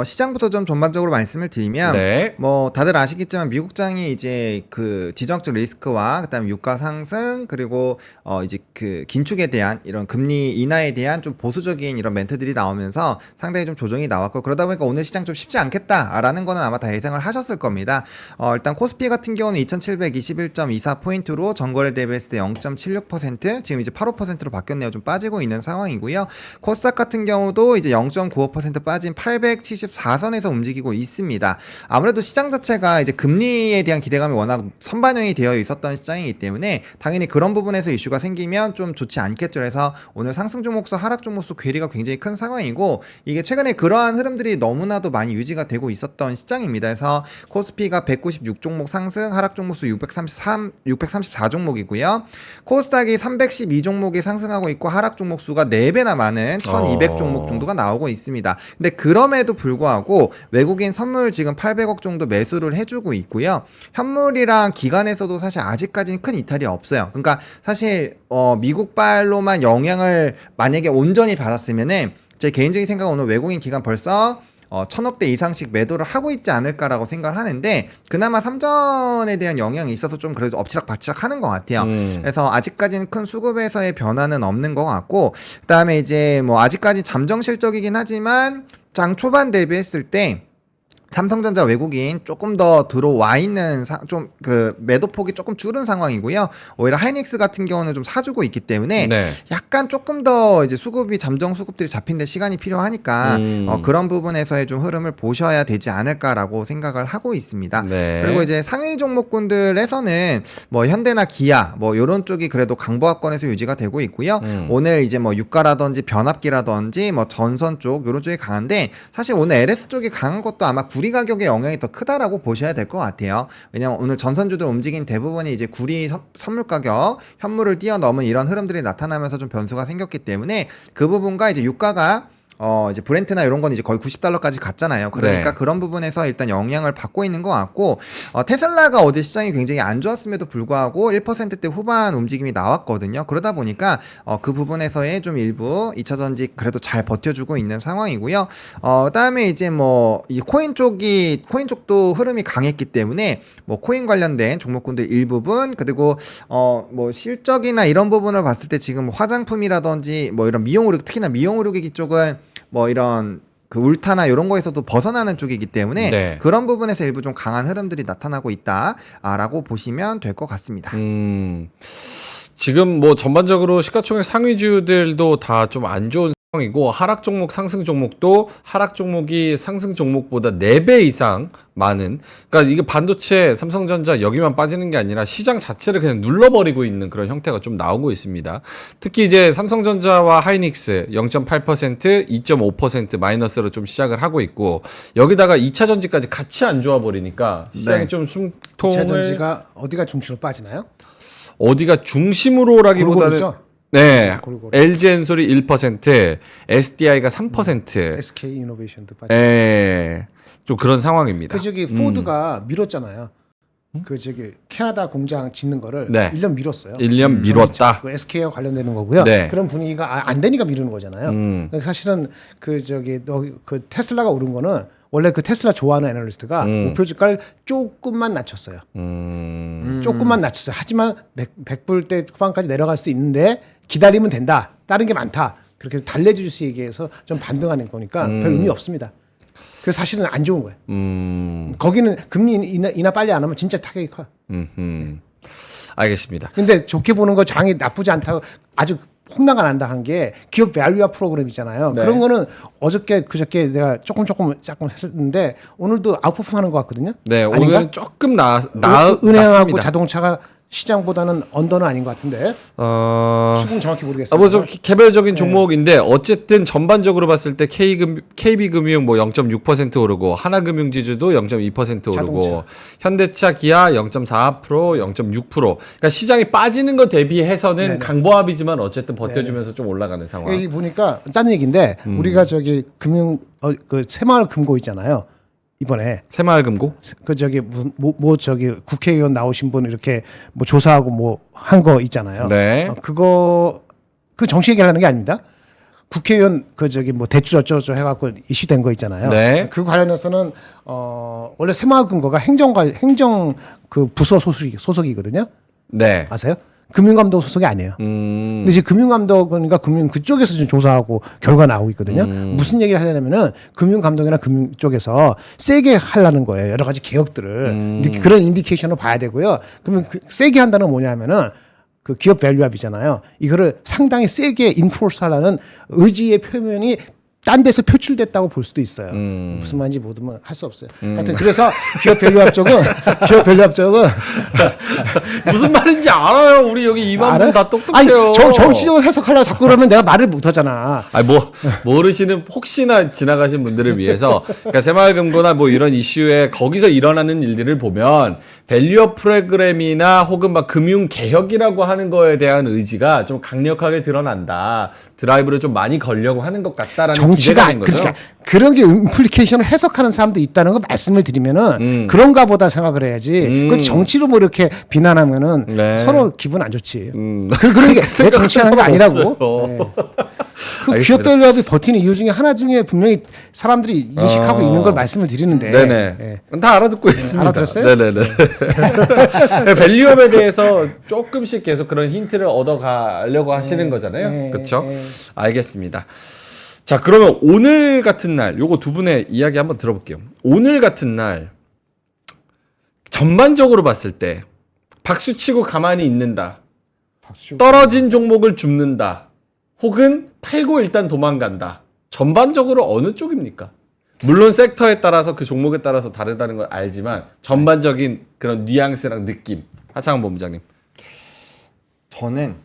시장부터 좀 전반적으로 말씀을 드리면 네. 뭐 다들 아시겠지만 미국장이 이제 그 지정학적 리스크와 그다음에 유가 상승 그리고 이제 그 긴축에 대한 이런 금리 인하에 대한 좀 보수적인 이런 멘트들이 나오면서 상당히 좀 조정이 나왔고 그러다 보니까 오늘 시장 좀 쉽지 않겠다라는 거는 아마 다 예상을 하셨을 겁니다. 일단 코스피 같은 경우는 2721.24포인트로 전거래 대비했을 때 0.76% 지금 이제 85%로 바뀌었네요. 좀 빠지고 있는 상황이고요. 코스닥 같은 경우도 이제 0.95% 빠진 874선에서 움직이고 있습니다. 아무래도 시장 자체가 이제 금리에 대한 기대감이 워낙 선반영이 되어 있었던 시장이기 때문에 당연히 그런 부분에서 이슈가 생기면 좀 좋지 않겠죠. 그래서 오늘 상승 종목수, 하락 종목수 괴리가 굉장히 큰 상황이고 이게 최근에 그러한 흐름들이 너무나도 많이 유지가 되고 있었던 시장입니다. 그래서 코스피가 196종목 상승, 하락 종목수 634종목이고요. 코스닥이 312종목이 상승하고 있고 하락 종목수가 4배나 많은 1200종목 정도가 나오고 있습니다. 근데 그럼에도 불구하고 외국인 선물 지금 800억 정도 매수를 해주고 있고요. 현물이랑 기관에서도 사실 아직까지는 큰 이탈이 없어요. 그러니까 사실 미국발로만 영향을 만약에 온전히 받았으면은 제 개인적인 생각은 오늘 외국인 기관 벌써 1000억대 이상씩 매도를 하고 있지 않을까라고 생각을 하는데 그나마 삼전에 대한 영향이 있어서 좀 그래도 엎치락박치락 하는 것 같아요. 그래서 아직까지는 큰 수급에서의 변화는 없는 것 같고 그다음에 이제 뭐 아직까지 잠정 실적이긴 하지만 장 초반 대비했을 때 삼성전자 외국인 조금 더 들어와 있는 좀 그 매도폭이 조금 줄은 상황이고요. 오히려 하이닉스 같은 경우는 좀 사주고 있기 때문에 네. 약간 조금 더 이제 잠정 수급들이 잡힌데 시간이 필요하니까 그런 부분에서의 좀 흐름을 보셔야 되지 않을까라고 생각을 하고 있습니다. 네. 그리고 이제 상위 종목군들에서는 뭐 현대나 기아 뭐 이런 쪽이 그래도 강보합권에서 유지가 되고 있고요. 오늘 이제 뭐 유가라든지 변압기라든지 뭐 전선 쪽 이런 쪽이 강한데 사실 오늘 LS 쪽이 강한 것도 아마 구리 가격의 영향이 더 크다라고 보셔야 될 것 같아요. 왜냐면 오늘 전선주들 움직인 대부분이 이제 구리 선물 가격, 현물을 뛰어넘은 이런 흐름들이 나타나면서 좀 변수가 생겼기 때문에 그 부분과 이제 유가가 이제 브렌트나 이런 건 이제 거의 $90까지 갔잖아요. 그러니까 네. 그런 부분에서 일단 영향을 받고 있는 것 같고, 테슬라가 어제 시장이 굉장히 안 좋았음에도 불구하고 1%대 후반 움직임이 나왔거든요. 그러다 보니까 그 부분에서의 좀 일부 2차전지 그래도 잘 버텨주고 있는 상황이고요. 그다음에 이제 뭐 이 코인 쪽도 흐름이 강했기 때문에 뭐 코인 관련된 종목군들 일부분 그리고 뭐 실적이나 이런 부분을 봤을 때 지금 화장품이라든지 뭐 이런 미용 의료 특히나 미용 의료기기 쪽은 뭐 이런 그 울타나 이런 거에서도 벗어나는 쪽이기 때문에 네. 그런 부분에서 일부 좀 강한 흐름들이 나타나고 있다라고 보시면 될 것 같습니다. 지금 뭐 전반적으로 시가총액 상위주들도 다 좀 안 좋은 이고 하락 종목, 상승 종목도 하락 종목이 상승 종목보다 4배 이상 많은, 그러니까 이게 반도체, 삼성전자 여기만 빠지는 게 아니라 시장 자체를 그냥 눌러버리고 있는 그런 형태가 좀 나오고 있습니다. 특히 이제 삼성전자와 하이닉스 0.8%, 2.5% 마이너스로 좀 시작을 하고 있고, 여기다가 2차 전지까지 같이 안 좋아 버리니까 시장이 네. 좀 이차 숨통을, 전지가 어디가 중심으로 빠지나요? 어디가 중심으로라기보다는 골고루죠? 네, 골고루. LG엔솔이 1%, SDI가 3%. SK 이노베이션도 빠지고. 예, 좀 그런 상황입니다. 그 저기 포드가 밀었잖아요. 그 저기 캐나다 공장 짓는 거를 네. 1년 밀었어요. 1년 미뤘다. 그 SK와 관련되는 거고요. 네. 그런 분위기가 안 되니까 미루는 거잖아요. 그러니까 사실은 그 저기 그 테슬라가 오른 거는 원래 그 테슬라 좋아하는 애널리스트가 목표 주가를 조금만 낮췄어요. 조금만 낮췄어요. 하지만 100불대 후반까지 내려갈 수 있는데 기다리면 된다. 다른 게 많다. 그렇게 달래주시 얘기해서 좀 반등하는 거니까 별 의미 없습니다. 그 사실은 안 좋은 거예요. 거기는 금리 인하 빨리 안 하면 진짜 타격이 커요. 알겠습니다. 근데 좋게 보는 거 장이 나쁘지 않다고 아주 홍나가 난다 한 게 기업 밸류화 프로그램이잖아요. 네. 그런 거는 어저께 그저께 내가 조금 했었는데 오늘도 아웃퍼폼 하는 것 같거든요. 네, 아닌가? 오늘은 조금 은행하고 낮습니다. 자동차가 시장보다는 언더는 아닌 것 같은데 수긍 정확히 모르겠어요. 뭐좀 개별적인 종목인데 어쨌든 전반적으로 봤을 때 KB금융 뭐 0.6% 오르고 하나금융지주도 0.2% 오르고 자동차. 현대차, 기아 0.4%, 0.6%. 그러니까 시장이 빠지는 거 대비해서는 네네. 강보합이지만 어쨌든 버텨주면서 좀 올라가는 상황. 여기 보니까 딴 얘기인데 우리가 저기 그 새마을 금고 있잖아요. 이번에 새마을금고? 그 저기 무슨 뭐 저기 국회의원 나오신 분 이렇게 뭐 조사하고 뭐 한 거 있잖아요. 네. 그거 그 정치 얘기하는 게 아닙니다. 국회의원 그 저기 뭐 대출 어쩌고 해갖고 이슈된 거 있잖아요. 네. 그 관련해서는 원래 새마을금고가 행정 그 부서 소속이거든요. 네. 아세요? 금융감독 소속이 아니에요. 근데 지금 금융감독은 그러니까 금융 그쪽에서 지금 조사하고 결과 나오고 있거든요. 무슨 얘기를 하려면은 금융감독이나 금융 쪽에서 세게 하려는 거예요. 여러 가지 개혁들을 그런 인디케이션을 봐야 되고요. 그러면 세게 한다는 건 뭐냐면은 그 기업 밸류업이잖아요. 이거를 상당히 세게 인포스 하려는 의지의 표면이 딴 데서 표출됐다고 볼 수도 있어요. 무슨 말인지 모르면 할 수 없어요. 하여튼 그래서 기업 밸류업 쪽은 무슨 말인지 알아요. 우리 여기 이만분 알아요? 다 똑똑해요. 아니, 정치적으로 해석하려고 자꾸 그러면 내가 말을 못하잖아. 아니 뭐 모르시는 혹시나 지나가신 분들을 위해서 그러니까 새마을금고나 뭐 이런 이슈에 거기서 일어나는 일들을 보면 밸류업 프로그램이나 혹은 막 금융 개혁이라고 하는 거에 대한 의지가 좀 강력하게 드러난다. 드라이브를 좀 많이 걸려고 하는 것 같다라는 기대가 정치가 된 거죠. 그러니까 그런 게 임플리케이션을 해석하는 사람도 있다는 거 말씀을 드리면은 그런가 보다 생각을 해야지. 그 정치로 뭐 이렇게 비난하면은 네. 서로 기분 안 좋지. 그런 게 내 정치하는 게 생각할 아니라고. 사람 네. 없어요. 그 기업 밸류업이 버티는 이유 중에 하나 중에 분명히 사람들이 인식하고 있는 걸 말씀을 드리는데. 네네. 예. 다 알아듣고 있습니다. 알아들었어요? 네네네. 밸류업에 대해서 조금씩 계속 그런 힌트를 얻어가려고 하시는 거잖아요. 네, 그렇죠? 네. 알겠습니다. 자, 그러면 오늘 같은 날, 요거 두 분의 이야기 한번 들어볼게요. 오늘 같은 날, 전반적으로 봤을 때, 박수치고 가만히 있는다. 떨어진 종목을 줍는다. 혹은 팔고 일단 도망간다. 전반적으로 어느 쪽입니까? 물론 섹터에 따라서 그 종목에 따라서 다르다는 걸 알지만 전반적인 그런 뉘앙스랑 느낌. 하창원 본부장님. 저는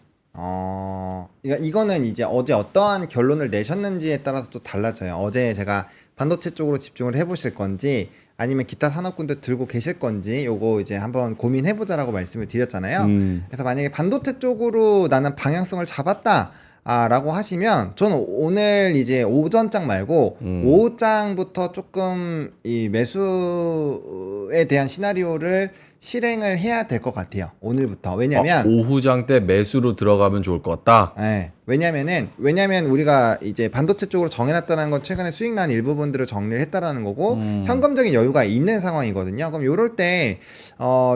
이거는 이제 어제 어떠한 결론을 내셨는지에 따라서 또 달라져요. 어제 제가 반도체 쪽으로 집중을 해보실 건지 아니면 기타 산업군도 들고 계실 건지 요거 이제 한번 고민해보자라고 말씀을 드렸잖아요. 그래서 만약에 반도체 쪽으로 나는 방향성을 잡았다. 라고 하시면 저는 오늘 이제 오전장 말고 오후장부터 조금 이 매수에 대한 시나리오를 실행을 해야 될 것 같아요. 오늘부터. 왜냐면 오후장 때 매수로 들어가면 좋을 것 같다. 네. 왜냐면 우리가 이제 반도체 쪽으로 정해놨다는 건 최근에 수익 난 일부분들을 정리를 했다라는 거고 현금적인 여유가 있는 상황이거든요. 그럼 요럴 때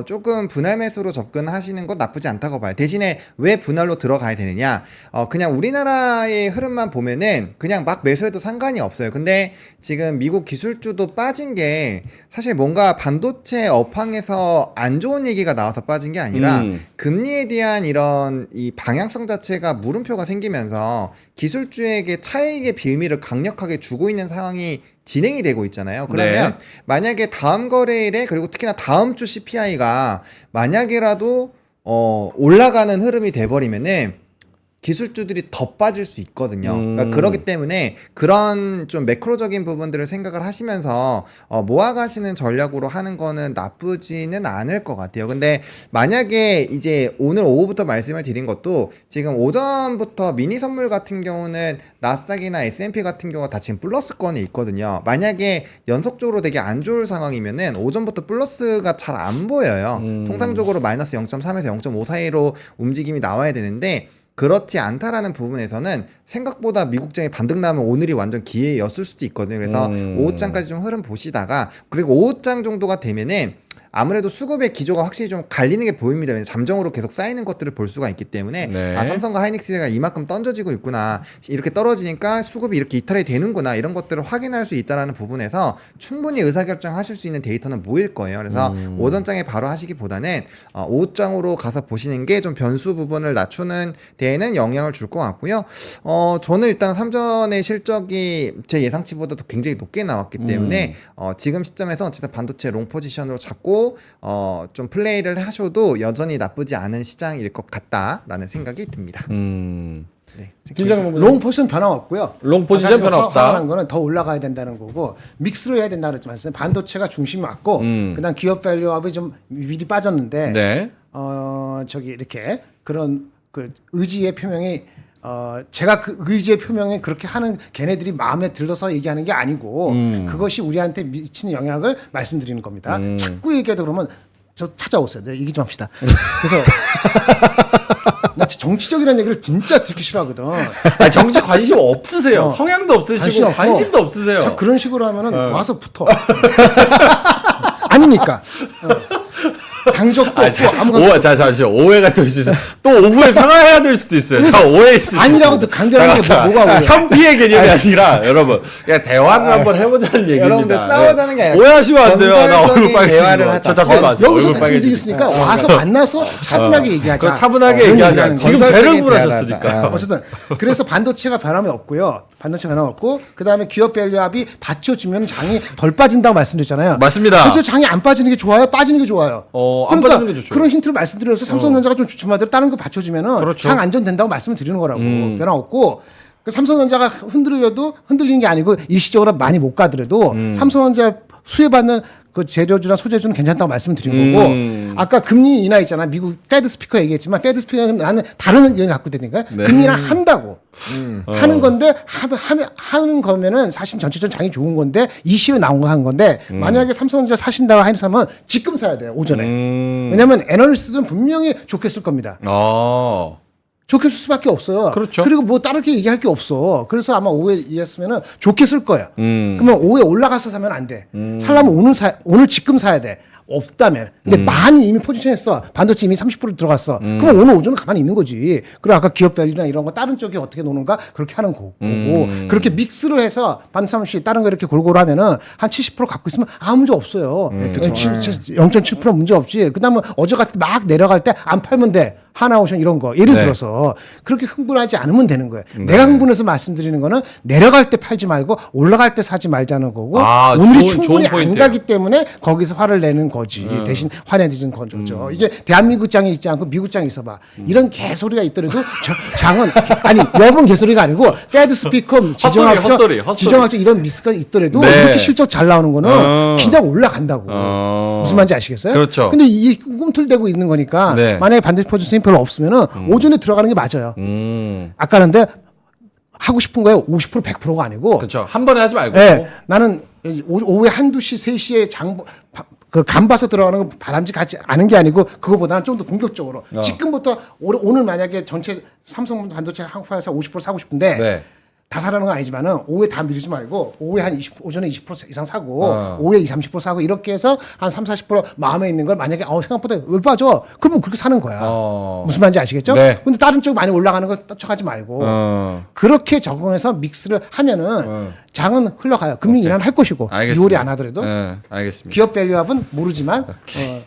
조금 분할 매수로 접근하시는 건 나쁘지 않다고 봐요. 대신에 왜 분할로 들어가야 되느냐? 그냥 우리나라의 흐름만 보면은 그냥 막 매수해도 상관이 없어요. 근데 지금 미국 기술주도 빠진 게 사실 뭔가 반도체 업황에서 안 좋은 얘기가 나와서 빠진 게 아니라 금리에 대한 이런 이 방향성 자체가 물음표가 생기면서 기술주에게 차익의 빌미를 강력하게 주고 있는 상황이 진행이 되고 있잖아요. 그러면 네. 만약에 다음 거래일에 그리고 특히나 다음 주 CPI가 만약에라도 올라가는 흐름이 돼버리면은 기술주들이 더 빠질 수 있거든요. 그러니까 그렇기 때문에 그런 좀 매크로적인 부분들을 생각을 하시면서 모아가시는 전략으로 하는 거는 나쁘지는 않을 것 같아요. 근데 만약에 이제 오늘 오후부터 말씀을 드린 것도 지금 오전부터 미니 선물 같은 경우는 나스닥이나 S&P 같은 경우가 다 지금 플러스권이 있거든요. 만약에 연속적으로 되게 안 좋을 상황이면은 오전부터 플러스가 잘 안 보여요. 통상적으로 마이너스 0.3에서 0.5 사이로 움직임이 나와야 되는데 그렇지 않다라는 부분에서는 생각보다 미국장이 반등 나면 오늘이 완전 기회였을 수도 있거든요. 그래서 오후장까지 좀 흐름 보시다가 그리고 오후장 정도가 되면은 아무래도 수급의 기조가 확실히 좀 갈리는 게 보입니다. 왜냐면 잠정으로 계속 쌓이는 것들을 볼 수가 있기 때문에 네. 아 삼성과 하이닉스가 이만큼 던져지고 있구나, 이렇게 떨어지니까 수급이 이렇게 이탈이 되는구나, 이런 것들을 확인할 수 있다는 부분에서 충분히 의사결정하실 수 있는 데이터는 모일 거예요. 그래서 오전장에 바로 하시기보다는 오후장으로 가서 보시는 게 좀 변수 부분을 낮추는 데에는 영향을 줄 것 같고요. 저는 일단 삼전의 실적이 제 예상치보다도 굉장히 높게 나왔기 때문에 지금 시점에서 어쨌든 반도체 롱 포지션으로 잡고 좀 플레이를 하셔도 여전히 나쁘지 않은 시장일 것 같다라는 생각이 듭니다. 네, 롱 포지션 변화 없고요. 롱 포지션 변화 없다. 화난 거는 더 올라가야 된다는 거고 믹스로 해야 된다는 말씀. 반도체가 중심이 맞고 그다음 기업 밸류업이 좀 미리 빠졌는데 네. 저기 이렇게 그런 그 의지의 표명이 제가 그 의지의 표명이 그렇게 하는 걔네들이 마음에 들어서 얘기하는 게 아니고 그것이 우리한테 미치는 영향을 말씀드리는 겁니다. 자꾸 얘기하다 그러면 저 찾아오세요. 네, 얘기 좀 합시다. 그래서 나 정치적이라는 얘기를 진짜 듣기 싫어하거든. 아니, 정치 관심 없으세요. 성향도 없으시고 관심도 없으세요. 자, 그런 식으로 하면은 와서 붙어. 아닙니까? 당적도 없고 아무것도 잠시만. 오해가 또 있으세요. 또 오후에 상하해야 될 수도 있어요. 자, 오해 있으시죠. 아니라고 강변하는 게 뭐가 오해야. 현피의 개념이 아니라 여러분 그냥 대화를 한번 해보자는 얘기입니다. 여러분들 싸우자는 게 아니라 오해하시면 안 돼요. 나 얼굴 대화를 빨개지고. 하자. 저 잠깐 마세요. 여기서 얼굴 다 빨개지고. 움직였으니까 와서 만나서 차분하게 얘기하자. 차분하게 그런 얘기하자. 얘기하는 지금 건설적인 죄를 대화를 구하셨으니까. 하자. 어쨌든 그래서 반도체가 변함이 없고요. 반도체 변함 없고 그다음에 기업 밸류업이 받쳐주면 장이 덜 빠진다고 말씀드렸잖아요. 맞습니다. 그래서 장이 안 빠지는 게 좋아요? 빠지는 게 좋아요? 안 빠지는 게 좋죠. 그런 힌트를 말씀드려서 삼성전자가 좀 주춤하더라도 다른 거 받쳐주면은 그렇죠. 장 안전된다고 말씀을 드리는 거라고. 변화 없고 그 삼성전자가 흔들려도 흔들리는 게 아니고 일시적으로 많이 못 가더라도 삼성전자 수혜받는 그 재료주나 소재주는 괜찮다고 말씀드린 거고 아까 금리 인하 있잖아. 미국 페드 스피커 얘기했지만 페드 스피커는 나는 다른 의견을 갖고 되니까 금리 인하 한다고 하는 건데 하는 거면은 사실 전체적인 장이 좋은 건데 이슈로 나온 거 한 건데 만약에 삼성전자 사신다고 하는 사람은 지금 사야 돼요. 오전에. 왜냐하면 애널리스트들은 분명히 좋게 쓸 겁니다. 좋게 쓸 수밖에 없어요. 그렇죠. 그리고 뭐 다르게 얘기할 게 없어. 그래서 아마 오후에 이해했으면은 좋게 쓸 거예요. 그러면 오후에 올라가서 사면 안 돼. 살려면 오늘 지금 사야 돼. 없다면. 근데 많이 이미 포지션했어. 반도체 이미 30% 들어갔어. 그럼 오늘 오전은 가만히 있는 거지. 그리고 아까 기업 밸류나 이런 거 다른 쪽이 어떻게 노는가 그렇게 하는 거고. 그렇게 믹스를 해서 반도체 다른 거 이렇게 골고루 하면은 한 70% 갖고 있으면 아무 문제 없어요. 0.7% 문제 없지. 그다음에 어제 같은 때 막 내려갈 때 안 팔면 돼. 하나오션 이런 거. 예를 들어서 그렇게 흥분하지 않으면 되는 거예요. 내가 흥분해서 말씀드리는 거는 내려갈 때 팔지 말고 올라갈 때 사지 말자는 거고 오늘이 충분히 안 가기 때문에 거기서 화를 내는 거지. 대신 화내는 거죠. 이게 대한민국장이 있지 않고 미국장이 있어봐. 이런 개소리가 있더라도 장은 아니 여분 개소리가 아니고 페드 스피커 지정학적 이런 미스가 있더라도 이렇게 실적 잘 나오는 거는 그냥 올라간다고. 무슨 말인지 아시겠어요? 그렇죠. 근데 이 꿈틀대고 있는 거니까 만약에 반드시 포지션이 별로 없으면은 오전에 들어가는 게 맞아요. 아까는데 하고 싶은 거예요. 50% 100%가 아니고. 그렇죠. 한 번에 하지 말고. 네, 나는 오후에 1-2시 3시에 그 간봐서 들어가는 건 바람직하지 않은 게 아니고 그거보다는 좀 더 공격적으로 지금부터 오늘 만약에 전체 삼성 반도체 한국화에서 50% 사고 싶은데 다 사라는 건 아니지만은 오후에 다 밀지 말고 오후에 한 20, 오전에 20% 이상 사고 어. 오후에 20, 30% 사고 이렇게 해서 한 3, 40% 마음에 있는 걸 만약에 생각보다 왜 빠져? 그러면 그렇게 사는 거야. 무슨 말인지 아시겠죠? 네. 근데 다른 쪽 많이 올라가는 거 떠쳐가지 말고 그렇게 적응해서 믹스를 하면은 장은 흘러가요. 금리 인하할 것이고 알겠습니다. 6월에 안 하더라도 네, 알겠습니다. 기업 밸류업은 모르지만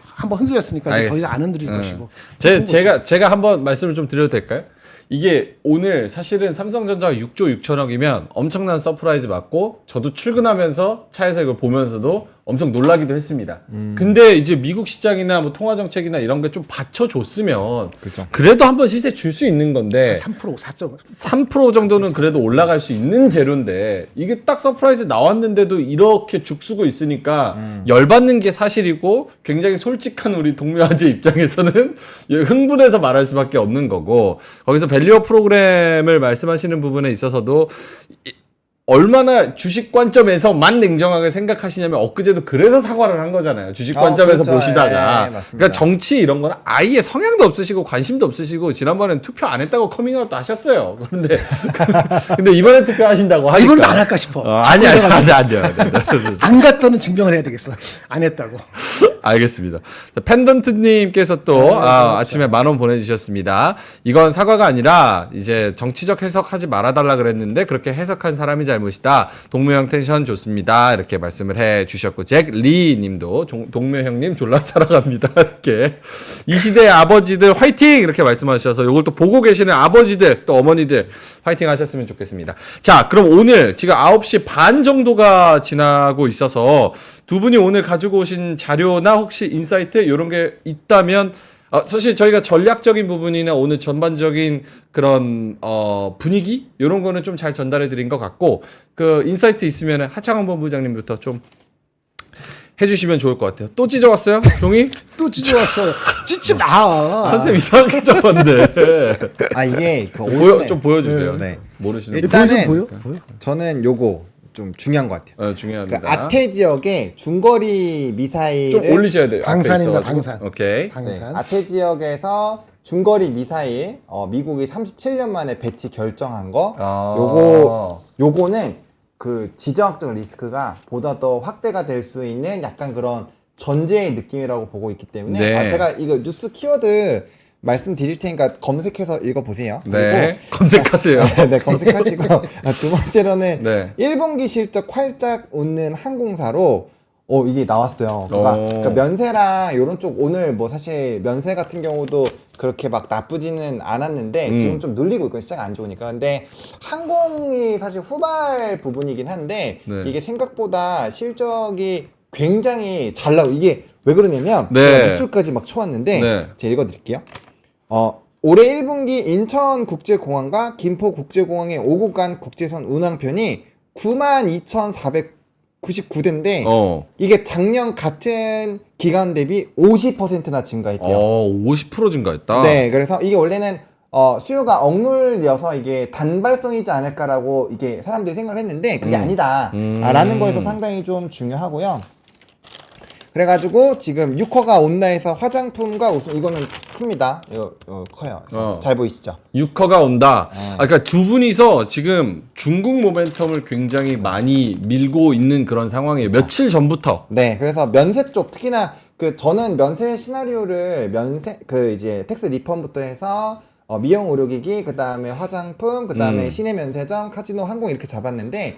한번 흔들렸으니까 이제 더 이상 안 흔들릴 것이고. 제가 한번 말씀을 좀 드려도 될까요? 이게 오늘 사실은 삼성전자가 6조 6천억이면 엄청난 서프라이즈 맞고 저도 출근하면서 차에서 이걸 보면서도 엄청 놀라기도 했습니다. 근데 이제 미국 시장이나 뭐 통화 정책이나 이런 게 좀 받쳐줬으면 그죠. 그래도 한번 시세 줄 수 있는 건데 3% 4점 3% 정도는 그래도 올라갈 수 있는 재료인데 이게 딱 서프라이즈 나왔는데도 이렇게 죽쓰고 있으니까 열받는 게 사실이고 굉장히 솔직한 우리 동묘아재 입장에서는 흥분해서 말할 수밖에 없는 거고 거기서 밸류업 프로그램을 말씀하시는 부분에 있어서도 얼마나 주식 관점에서만 냉정하게 생각하시냐면 엊그제도 그래서 사과를 한 거잖아요. 주식 관점에서 그렇죠. 보시다가. 예, 맞습니다. 그러니까 정치 이런 거는 아예 성향도 없으시고 관심도 없으시고 지난번엔 투표 안 했다고 커밍아웃도 하셨어요. 그런데 근데 이번에 투표하신다고 하니까. 이번도 안 할까 싶어. 아니. 안 갔다는 증명을 해야 되겠어. 안 했다고. 알겠습니다. 자, 펜던트님께서 또 아침에 10,000원 보내주셨습니다. 이건 사과가 아니라 이제 정치적 해석하지 말아달라 그랬는데 그렇게 해석한 사람이 잘못이다. 동묘형 텐션 좋습니다. 이렇게 말씀을 해주셨고 잭 리님도 동묘형님 졸라 살아갑니다. 이렇게 이 시대의 아버지들 화이팅 이렇게 말씀하셔서 이걸 또 보고 계시는 아버지들 또 어머니들 화이팅 하셨으면 좋겠습니다. 자, 그럼 오늘 지금 9시 반 정도가 지나고 있어서 두 분이 오늘 가지고 오신 자료나 혹시 인사이트 이런 게 있다면 사실 저희가 전략적인 부분이나 오늘 전반적인 그런 분위기 이런 거는 좀 잘 전달해 드린 것 같고 그 인사이트 있으면 하창원 본부장님부터 좀 해주시면 좋을 것 같아요. 또 찢어왔어요? 종이? 또 찢어왔어요. 찢지 마. 컨셉 이상하게 잡았는데. 이게 그 오전에 좀 보여주세요. 네. 모르시는 일단은 보여? 저는 요거 좀 중요한 것 같아요. 중요합니다. 그 아태 지역의 중거리 미사일을 좀 올리셔야 돼요. 앞에 방산입니다. 있어가지고. 방산. 오케이. 방산. 네, 아태 지역에서 중거리 미사일 미국이 37년 만에 배치 결정한 거 요거는 그 지정학적 리스크가 보다 더 확대가 될 수 있는 약간 그런 전제의 느낌이라고 보고 있기 때문에 네. 제가 이거 뉴스 키워드 말씀드릴 테니까 검색해서 읽어보세요. 네. 검색하세요. 네, 검색하시고 두 번째로는 네. 1분기 실적 활짝 웃는 항공사로 이게 나왔어요. 그러니까 면세랑 이런 쪽 오늘 뭐 사실 면세 같은 경우도 그렇게 막 나쁘지는 않았는데 지금 좀 눌리고 있고 시장이 안 좋으니까. 근데 항공이 사실 후발 부분이긴 한데 네. 이게 생각보다 실적이 굉장히 잘 나오고 이게 왜 그러냐면 네. 제가 밑줄까지 막 쳐왔는데 네. 제가 읽어드릴게요. 올해 1분기 인천국제공항과 김포국제공항의 오고 간 국제선 운항편이 92,499대인데 이게 작년 같은 기간 대비 50%나 증가했대요. 50% 증가했다. 네, 그래서 이게 원래는 수요가 억눌려서 이게 단발성이지 않을까라고 이게 사람들이 생각을 했는데 그게 아니다 라는 거에서 상당히 좀 중요하고요. 그래가지고 지금 6호가 온다 해서 화장품과 우선 이거는 큽니다. 이거 커요. 잘 보이시죠? 6호가 온다. 그러니까 두 분이서 지금 중국 모멘텀을 굉장히 많이 밀고 있는 그런 상황이에요. 며칠 전부터. 네, 그래서 면세 쪽 특히나 저는 면세 시나리오를 이제 텍스 리펀부터 해서 미용 의료기기, 그 다음에 화장품, 그 다음에 시내 면세점, 카지노, 항공 이렇게 잡았는데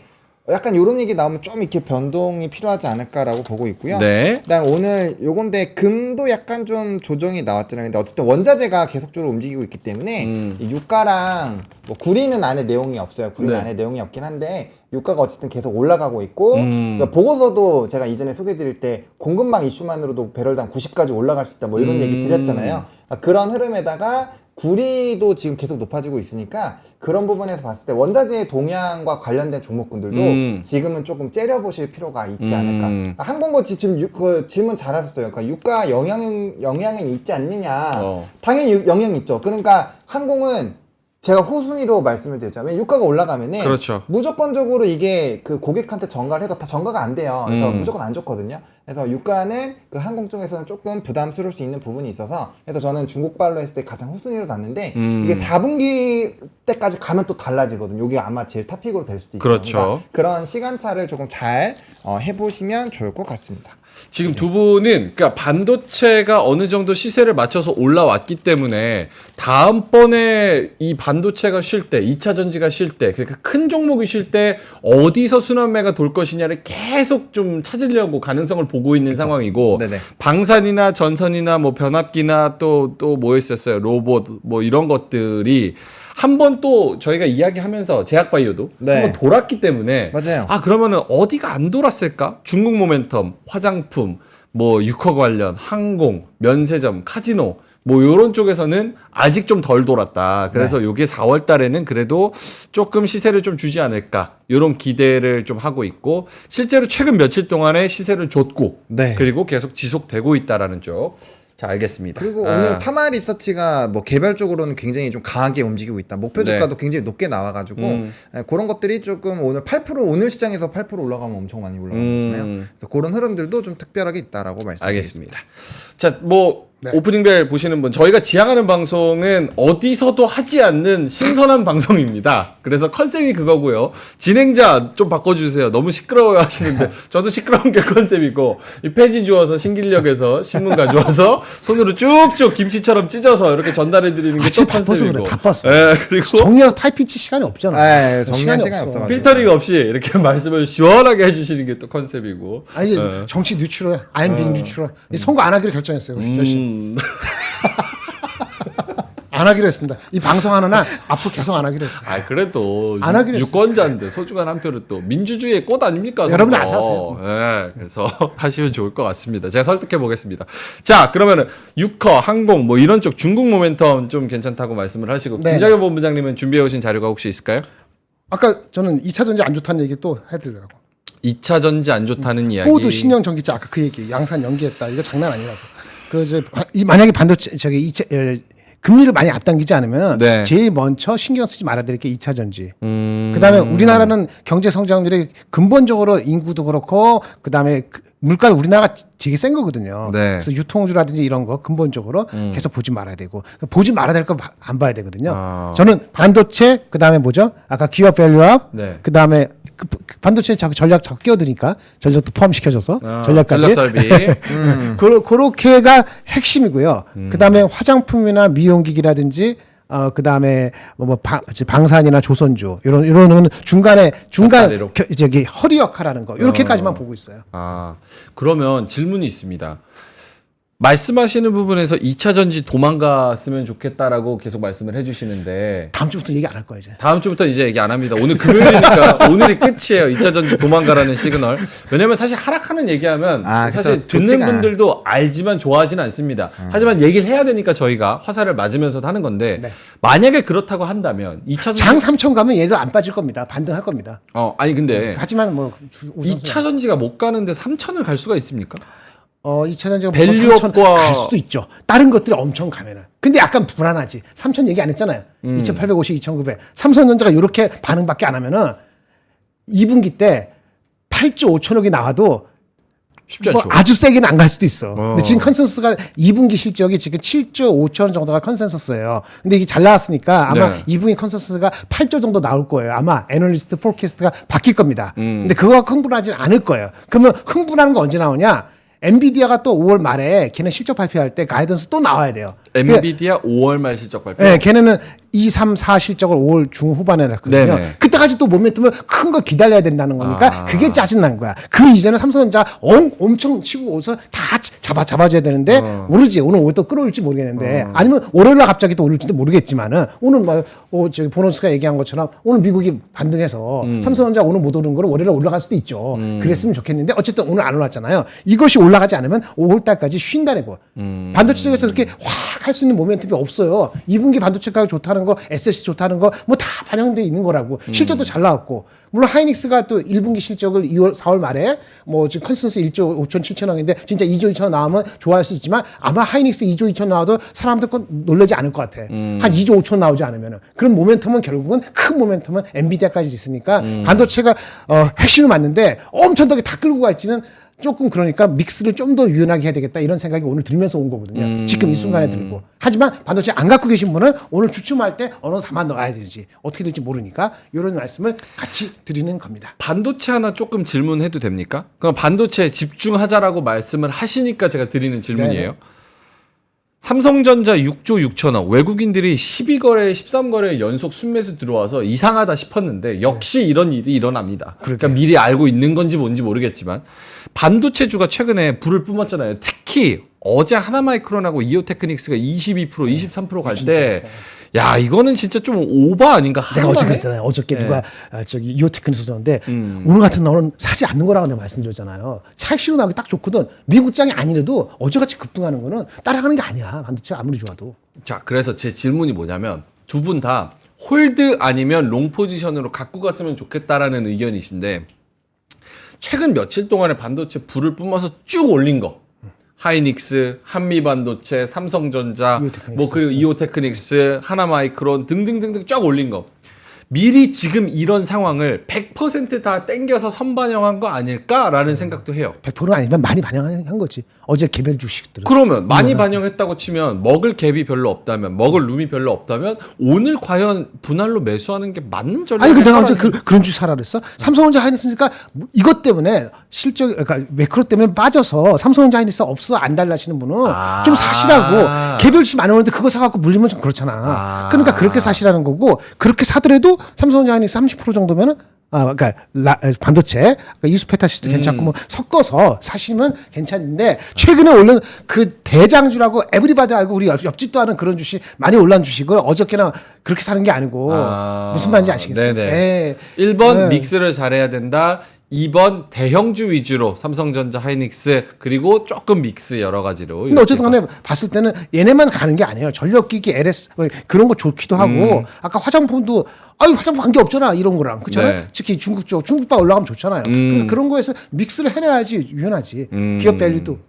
약간 요런 얘기 나오면 좀 이렇게 변동이 필요하지 않을까라고 보고 있고요. 네. 그다음 오늘 요건데 금도 약간 좀 조정이 나왔잖아요. 근데 어쨌든 원자재가 계속적으로 움직이고 있기 때문에 이 유가랑 뭐 구리는 안에 내용이 없어요. 구리는 네. 안에 내용이 없긴 한데 유가가 어쨌든 계속 올라가고 있고 그러니까 보고서도 제가 이전에 소개드릴 때 공급망 이슈만으로도 배럴당 90까지 올라갈 수 있다 뭐 이런 얘기 드렸잖아요. 그러니까 그런 흐름에다가 구리도 지금 계속 높아지고 있으니까 그런 부분에서 봤을 때 원자재 동향과 관련된 종목군들도 지금은 조금 째려보실 필요가 있지 않을까. 항공고 지금 그 질문 잘하셨어요. 그러니까 유가 영향은 있지 않느냐. 당연히 영향이 있죠. 그러니까 항공은 제가 후순위로 말씀을 드렸자면 유가가 올라가면은 그렇죠. 무조건적으로 이게 그 고객한테 전가를 해도 다 전가가 안 돼요. 그래서 무조건 안 좋거든요. 그래서 유가는 그 항공 쪽에서는 조금 부담스러울 수 있는 부분이 있어서 그래서 저는 중국발로 했을 때 가장 후순위로 놨는데 이게 4분기 때까지 가면 또 달라지거든요. 이게 아마 제일 탑픽으로 될 수도 있어요. 그렇죠. 그러니까 그런 시간차를 조금 잘 해보시면 좋을 것 같습니다. 지금 두 분은 그러니까 반도체가 어느 정도 시세를 맞춰서 올라왔기 때문에 다음번에 이 반도체가 쉴 때, 2차 전지가 쉴 때, 그러니까 큰 종목이 쉴 때 어디서 순환매가 돌 것이냐를 계속 좀 찾으려고 가능성을 보고 있는 상황이고 네네. 방산이나 전선이나 뭐 변압기나 또 뭐 있었어요. 로봇 뭐 이런 것들이 한 번 또 저희가 이야기하면서 제약바이오도 네. 한 번 돌았기 때문에 맞아요. 아 그러면은 어디가 안 돌았을까? 중국 모멘텀, 화장품, 뭐 육화 관련, 항공, 면세점, 카지노 뭐 요런 쪽에서는 아직 좀 덜 돌았다. 그래서 네. 요게 4월 달에는 그래도 조금 시세를 좀 주지 않을까. 요런 기대를 좀 하고 있고 실제로 최근 며칠 동안에 시세를 줬고 네. 그리고 계속 지속되고 있다라는 쪽. 자, 알겠습니다. 그리고 오늘 파마 리서치가 뭐 개별적으로는 굉장히 좀 강하게 움직이고 있다. 목표 네. 주가도 굉장히 높게 나와가지고 그런 것들이 조금 오늘 8% 오늘 시장에서 8% 올라가면 엄청 많이 올라가는 거잖아요. 그래서 그런 흐름들도 좀 특별하게 있다라고 말씀드리겠습니다. 알겠습니다. 자, 뭐 오프닝벨 보시는 분, 저희가 지향하는 방송은 어디서도 하지 않는 신선한 방송입니다. 그래서 컨셉이 그거고요. 진행자 좀 바꿔주세요. 너무 시끄러워 하시는데 저도 시끄러운 게 컨셉이고 이 폐지 주워서 신길역에서 신문 가져와서 손으로 쭉쭉 김치처럼 찢어서 이렇게 전달해드리는 게 또 지금 바빠서 컨셉이고. 그래, 바빴어. 예, 그리고 정리하고 타이핑치 시간이 없잖아. 네, 정리할 시간이 없어. 없어가지고. 필터링 없이 이렇게 말씀을 시원하게 해주시는 게 또 컨셉이고. 아니 예. 정치 뉴트럴, I'm being neutral. 선거 안 하기로 결정했어요. 결심. 안 하기로 했습니다. 이 방송 하는 한 앞으로 계속 안 하기로 했어요. 아 그래도 안 하기로 유권자인데 소중한 한 표를 또 민주주의의 꽃 아닙니까? 여러분이 선거. 아셔서. 예, 그래서 하시면 좋을 것 같습니다. 제가 설득해 보겠습니다. 자, 그러면은 유커, 항공 뭐 이런 쪽 중국 모멘텀 좀 괜찮다고 말씀을 하시고 네. 김장현 본부장님은 준비해 오신 자료가 혹시 있을까요? 아까 저는 2차 전지 안 좋다는 얘기 또 해드리려고. 2차 전지 안 좋다는 이야기. 포드 신형 전기차 아까 그 얘기 양산 연기했다. 이거 장난 아니라고. 그 이제 만약에 반도체 금리를 많이 앞당기지 않으면 네. 제일 먼저 신경 쓰지 말아야 될 게 2차 전지. 그다음에 우리나라는 경제 성장률이 근본적으로 인구도 그렇고 그다음에 물가 우리나라가 되게 센 거거든요. 네. 그래서 유통주라든지 이런 거 근본적으로 계속 보지 말아야 되고 보지 말아야 될 거 안 봐야 되거든요. 아. 저는 반도체 그다음에 뭐죠? 아까 기업 밸류업 네. 그다음에 그 반도체 자꾸 전략 자꾸 끼어드니까 전략도 포함시켜서 전략까지 전략 설비. 그렇게가 핵심이고요. 그다음에 화장품이나 미용기기라든지 그다음에 방산이나 조선주 이런 중간 곁다리로. 저기 허리 역할하는 거 이렇게까지만 보고 있어요. 아, 그러면 질문이 있습니다. 말씀하시는 부분에서 2차 전지 도망갔으면 좋겠다라고 계속 말씀을 해주시는데 다음 주부터 얘기 안 할 거예요 이제. 다음 주부터 이제 얘기 안 합니다. 오늘 금요일이니까 오늘이 끝이에요. 2차 전지 도망가라는 시그널. 왜냐면 사실 하락하는 얘기하면 사실 그쵸. 듣는 좋지가 분들도 알지만 좋아하지는 않습니다. 하지만 얘기를 해야 되니까 저희가 화살을 맞으면서도 하는 건데 네. 만약에 그렇다고 한다면 2차 전지 장 3천 가면 얘도 안 빠질 겁니다. 반등할 겁니다. 아니 근데 하지만 뭐 2차 전지가 못 가는데 3천을 갈 수가 있습니까? 2차 전지가 밸류업과 3천 갈 수도 있죠. 다른 것들이 엄청 가면은. 근데 약간 불안하지. 3천 얘기 안 했잖아요. 2,850, 2,900. 삼성전자가 이렇게 반응밖에 안 하면은 2분기 때 8조 5천억이 나와도 쉽지 뭐 않죠. 아주 세게는 안 갈 수도 있어. 근데 지금 컨센서스가 2분기 실적이 지금 7조 5천 정도가 컨센서스예요. 근데 이게 잘 나왔으니까 아마 네. 2분기 컨센서스가 8조 정도 나올 거예요. 아마 애널리스트 포캐스트가 바뀔 겁니다. 근데 그거 흥분하지는 않을 거예요. 그러면 흥분하는 거 언제 나오냐? 엔비디아가 또 5월 말에 걔네 실적 발표할 때 가이던스 또 나와야 돼요. 엔비디아 5월 말 실적 발표. 네, 걔네는 2, 3, 4 실적을 5월 중후반에 냈거든요. 네네. 그때까지 또 모멘텀을 큰 거 기다려야 된다는 거니까 아. 그게 짜증난 거야. 그 이전에 삼성전자 엄청 치고 오서 다 잡아줘야 되는데 모르지. 오늘 또 끌어올지 모르겠는데 아니면 월요일날 갑자기 또 올릴지도 모르겠지만은 오늘 막 저기 보너스가 얘기한 것처럼 오늘 미국이 반등해서 삼성전자 오늘 못 오른 거를 월요일에 올라갈 수도 있죠. 그랬으면 좋겠는데 어쨌든 오늘 안 올랐잖아요. 이것이 올라가지 않으면 5월달까지 쉰다는 거. 반도체 쪽에서 그렇게 확 할 수 있는 모멘텀이 없어요. 2분기 반도체 가격 좋다는 거, SSD 좋다는 거 뭐 다 반영돼 있는 거라고. 실적도 잘 나왔고. 물론 하이닉스가 또 1분기 실적을 4월 말에 뭐 지금 컨센서스 1조 5천 7천억인데 진짜 2조 2천억 나오면 좋아할 수 있지만 아마 하이닉스 2조 2천 나와도 사람들 건 놀라지 않을 것 같아. 한 2조 5천 나오지 않으면은. 그런 모멘텀은 결국은 큰 모멘텀은 엔비디아까지 있으니까 반도체가 핵심을 맞는데 엄청나게 다 끌고 갈지는 조금 그러니까 믹스를 좀 더 유연하게 해야 되겠다 이런 생각이 오늘 들면서 온 거거든요. 지금 이 순간에 들고. 하지만 반도체 안 갖고 계신 분은 오늘 주춤할 때 어느 정도 담아 넣어야 되지. 어떻게 될지 모르니까 이런 말씀을 같이 드리는 겁니다. 반도체 하나 조금 질문해도 됩니까? 그럼 반도체에 집중하자라고 말씀을 하시니까 제가 드리는 질문이에요. 네네. 삼성전자 6조 6천억 외국인들이 12거래 13거래 연속 순매수 들어와서 이상하다 싶었는데 역시 이런 일이 일어납니다. 그러니까 미리 알고 있는 건지 뭔지 모르겠지만 반도체주가 최근에 불을 뿜었잖아요. 특히 어제 하나마이크론하고 이오테크닉스가 22% 23% 갈 때 야 이거는 진짜 좀 오버 아닌가? 내가 어제 하루만에? 그랬잖아요. 어저께 네. 누가 저기 이오테크에서 줬는데 오늘 같은 날은 사지 않는 거라고 내가 말씀드렸잖아요. 차 실어 나기 딱 좋거든. 미국 장이 아니래도 어제같이 급등하는 거는 따라가는 게 아니야. 반도체 아무리 좋아도. 자, 그래서 제 질문이 뭐냐면 두 분 다 홀드 아니면 롱 포지션으로 갖고 갔으면 좋겠다라는 의견이신데 최근 며칠 동안에 반도체 불을 뿜어서 쭉 올린 거 하이닉스, 한미반도체, 삼성전자, 이오테크닉스. 뭐 그리고 이오테크닉스, 하나마이크론 등등등등 쫙 올린 거. 미리 지금 이런 상황을 100%다 땡겨서 선반영한 거 아닐까라는 생각도 해요. 100%는 아니지만 많이 반영한 거지. 어제 개별 주식들은. 그러면 많이 반영했다고 치면 먹을 갭이 별로 없다면 먹을 룸이 별로 없다면 오늘 과연 분할로 매수하는 게 맞는 전략이 아니, 내가 어제 그런 주식 사라 그랬어? 삼성전자 하이닉스니까 이것 때문에 그러니까 매크로 때문에 빠져서 삼성전자 하이닉스 없어 안 달라시는 분은 좀 사시라고. 개별 주식 많이 오는데 그거 사갖고 물리면 좀 그렇잖아. 그러니까 그렇게 사시라는 거고 그렇게 사더라도 삼성전자 하이닉스 30% 정도면은 그러니까 반도체, 그러니까 이수페타시스도 괜찮고 뭐 섞어서 사시면 괜찮은데 최근에 올른 그 대장주라고 에브리바디 알고 우리 옆집도 하는 그런 주식 많이 올란 주식을 어저께나 그렇게 사는 게 아니고 무슨 말인지 아시겠어요? 네네. 네. 1번 믹스를 잘해야 된다. 2번 대형주 위주로 삼성전자 하이닉스 그리고 조금 믹스 여러 가지로. 근데 어쨌든 간에 봤을 때는 얘네만 가는 게 아니에요. 전력기기, LS 그런 거 좋기도 하고 아까 화장품도 화장품 관계 없잖아 이런 거랑 그렇잖아요. 네. 특히 중국 쪽 중국바 올라가면 좋잖아요. 그러니까 그런 거에서 믹스를 해내야지 유연하지. 기업 밸류도.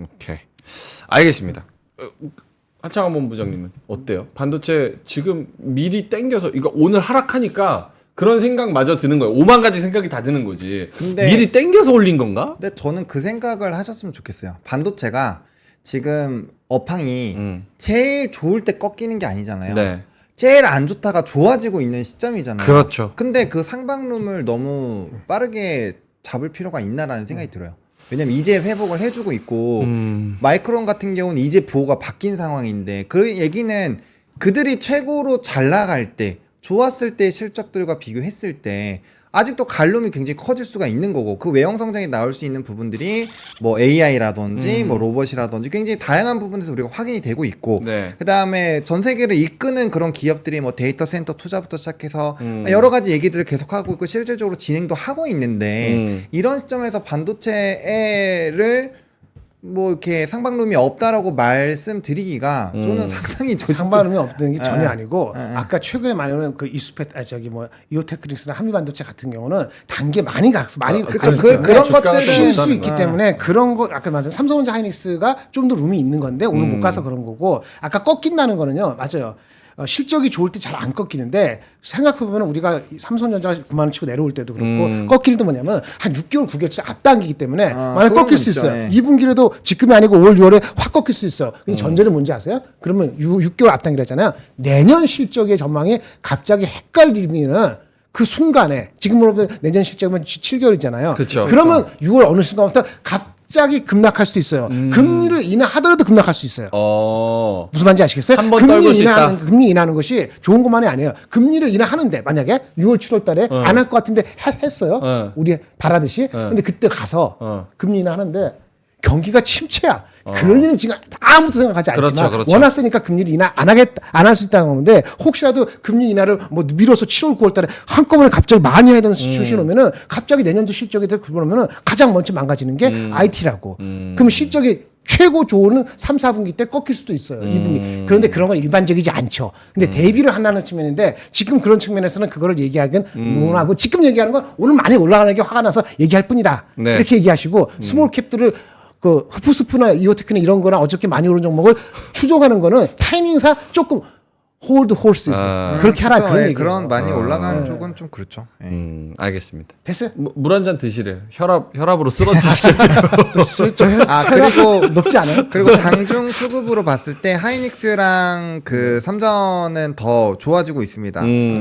오케이. 알겠습니다. 하창원 본부장님은 어때요? 반도체 지금 미리 땡겨서 이거 오늘 하락하니까 그런 생각마저 드는 거예요. 5만 가지 생각이 다 드는 거지. 근데- 미리 땡겨서 올린 건가? 근데 저는 그 생각을 하셨으면 좋겠어요. 반도체가 지금 업황이 제일 좋을 때 꺾이는 게 아니잖아요. 네. 제일 안 좋다가 좋아지고 있는 시점이잖아요. 그렇죠. 근데 그 상방룸을 너무 빠르게 잡을 필요가 있나라는 생각이 들어요. 왜냐면 이제 회복을 해주고 있고 마이크론 같은 경우는 이제 부호가 바뀐 상황인데 그 얘기는 그들이 최고로 잘 나갈 때 좋았을 때 실적들과 비교했을 때 아직도 갈룸이 굉장히 커질 수가 있는 거고 그 외형 성장이 나올 수 있는 부분들이 뭐 AI라든지 뭐 로봇이라든지 굉장히 다양한 부분에서 우리가 확인이 되고 있고 네. 그다음에 전 세계를 이끄는 그런 기업들이 뭐 데이터 센터 투자부터 시작해서 여러 가지 얘기들을 계속하고 있고 실질적으로 진행도 하고 있는데 이런 시점에서 반도체를 뭐 이렇게 상방룸이 없다라고 말씀드리기가 저는 상당히 상반음이 없는 게 전혀 예. 아니고 아까 최근에 많이 오는 그 이오테크닉스나 한미반도체 같은 경우는 단계 많이 가서 많이 그쵸, 가기 그런 때문에 것들은 쉴 수 없다는 있기 거야. 때문에 그런 거 아까 말씀 삼성전자 하이닉스가 좀 더 룸이 있는 건데 오늘 못 가서 그런 거고 아까 꺾인다는 거는요 맞아요. 실적이 좋을 때 잘 안 꺾이는데 생각해보면 우리가 삼성전자가 9만 원 치고 내려올 때도 그렇고 꺾일 때 뭐냐면 한 6개월 9개월치 앞당기기 때문에 만약 그런 꺾일 건 수 있죠. 있어요. 예. 2분기라도 지금이 아니고 5월 6월에 확 꺾일 수 있어요. 근데 전제는 뭔지 아세요? 그러면 6개월 앞당기라잖아요. 내년 실적의 전망이 갑자기 헷갈리면은 그 순간에 지금으로 보면 내년 실적은 7개월이잖아요. 그쵸. 그러면 6월 어느 순간부터 갑자기 급락할 수도 있어요. 금리를 인하하더라도 급락할 수 있어요. 어. 무슨 말인지 아시겠어요? 한번 떨굴 수 있다. 금리 인하하는 것이 좋은 것만이 아니에요. 금리를 인하하는데 만약에 6월 7월 달에 안 할 것 같은데 했어요. 우리 바라듯이. 근데 그때 가서 금리 인하하는데 경기가 침체야. 그럴 일은 지금 아무도 생각하지 않지만 그렇죠, 그렇죠. 워낙 세니까 금리를 인하 안 할 수 있다는 건데 혹시라도 금리 인하를 뭐 미뤄서 7월 9월 달에 한꺼번에 갑자기 많이 해야 되는 시츄에이션 오면은 갑자기 내년도 실적에 대해 그러면은 가장 먼저 망가지는 게 IT라고. 그럼 실적이 최고 좋은 3, 4분기 때 꺾일 수도 있어요. 2분기. 그런데 그런 건 일반적이지 않죠. 근데 대비를 한다는 측면인데 지금 그런 측면에서는 그거를 얘기하기는 무난하고 지금 얘기하는 건 오늘 많이 올라가는 게 화가 나서 얘기할 뿐이다. 네. 이렇게 얘기하시고 스몰 캡들을 그 흡프스프나 이오테크나 이런 거나 어저께 많이 오른 종목을 추종하는 거는 타이밍상 조금 홀드 홀스 있어. 그렇게 하라 그렇죠. 그런 예, 얘기예요. 그런 많이 올라간 쪽은 좀 그렇죠. 예. 알겠습니다. 됐어요? 물 한 잔 드시래요. 혈압으로 쓰러지시겠네요. 아 그리고 높지 않아요? 그리고 장중 수급으로 봤을 때 하이닉스랑 그 삼전은 더 좋아지고 있습니다. 네,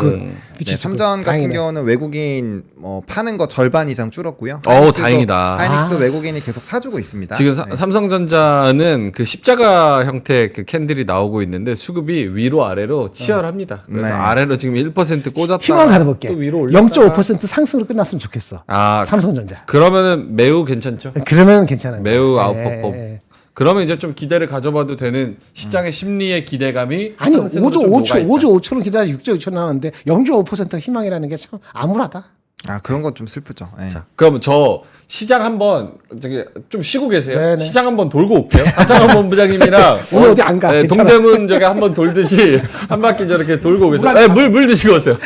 삼전 같은 다행이네. 경우는 외국인 파는 거 절반 이상 줄었고요. 어우, 다행이다. 하이닉스 외국인이 계속 사주고 있습니다. 지금 네. 삼성전자는 그 십자가 형태 그 캔들이 나오고 있는데 수급이 위로 아래로 치열합니다. 그래서 네. 아래로 지금 1% 꽂았다. 희망을 가져볼게. 또 위로 올렸다. 0.5% 상승으로 끝났으면 좋겠어. 아, 삼성전자. 그러면은 매우 괜찮죠. 그러면 괜찮아요. 매우 예, 아웃퍼폼. 예. 그러면 이제 좀 기대를 가져봐도 되는 시장의 심리의 기대감이 아니 상승으로 5조 좀 5초 녹아있다. 5조 5천원 기다려 6조 6천 나왔는데 0.5% 희망이라는 게 참 암울하다. 아 그런 건 좀 슬프죠. 예. 자, 그럼 저 시장 한번 저기 좀 쉬고 계세요. 네네. 시장 한번 돌고 올게요. 하창원 본부장님이랑 오늘 어디 안 가? 네, 괜찮아. 동대문 저기 한번 돌듯이 한 바퀴 저렇게 돌고 오세요. 네, 물 드시고 오세요.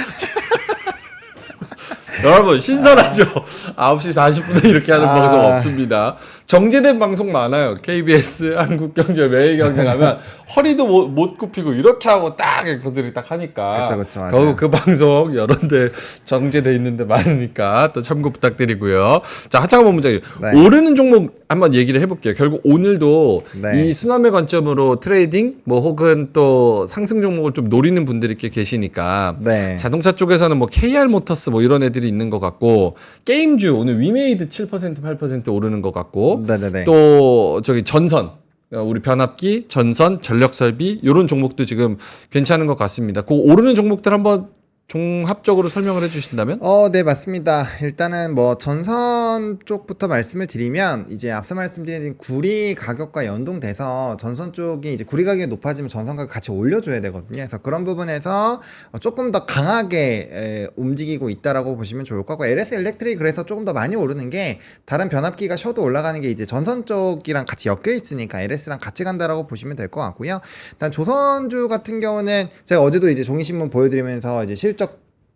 여러분 신선하죠? 9시 40분에 이렇게 하는 방송 없습니다. 정제된 방송 많아요. KBS, 한국경제, 매일경제 가면 허리도 못 굽히고 이렇게 하고 딱 그들이 딱 하니까 그쵸, 맞아요. 겨우 그 방송 여러 데 정제돼 있는데 많으니까 또 참고 부탁드리고요. 자, 하창원 본부장님 네. 오르는 종목 한번 얘기를 해볼게요. 결국 오늘도 네. 이 순환매 관점으로 트레이딩 뭐 혹은 또 상승 종목을 좀 노리는 분들이 이렇게 계시니까 네. 자동차 쪽에서는 뭐 KR 모터스 뭐 이런 애들이 있는 것 같고 게임주 오늘 위메이드 7% 8% 오르는 것 같고 네네네. 또 저기 전선 우리 변압기, 전선, 전력설비 이런 종목도 지금 괜찮은 것 같습니다. 그 오르는 종목들 한번 종합적으로 설명을 해주신다면? 네, 맞습니다. 일단은 뭐 전선 쪽부터 말씀을 드리면 이제 앞서 말씀드린 구리 가격과 연동돼서 전선 쪽이 이제 구리 가격이 높아지면 전선 가격 같이 올려줘야 되거든요. 그래서 그런 부분에서 조금 더 강하게 움직이고 있다라고 보시면 좋을 것 같고 LS 일렉트릭 그래서 조금 더 많이 오르는 게 다른 변압기가 쉬어도 올라가는 게 이제 전선 쪽이랑 같이 엮여 있으니까 LS랑 같이 간다라고 보시면 될 것 같고요. 일단 조선주 같은 경우는 제가 어제도 이제 종이신문 보여드리면서 이제 실적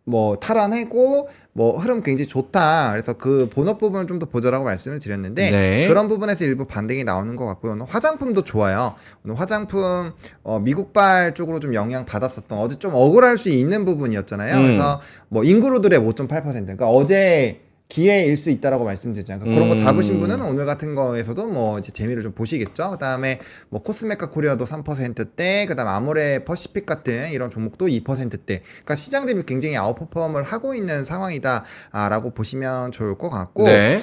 뭐 탈환하고 뭐 흐름 굉장히 좋다. 그래서 그 본업 부분을 좀 더 보자라고 말씀을 드렸는데 네. 그런 부분에서 일부 반등이 나오는 것 같고요. 오늘 화장품도 좋아요. 오늘 화장품 미국발 쪽으로 좀 영향 받았었던 어제 좀 억울할 수 있는 부분이었잖아요. 그래서 뭐 인그루드랩 5.8% 그러니까 어제 기회일 수 있다라고 말씀드렸잖아요. 그런 거 잡으신 분은 오늘 같은 거에서도 뭐 이제 재미를 좀 보시겠죠. 그다음에 뭐 코스메카 코리아도 3%대, 그다음 아모레 퍼시픽 같은 이런 종목도 2%대. 그러니까 시장 대비 굉장히 아웃퍼폼을 하고 있는 상황이다라고 보시면 좋을 것 같고. 네.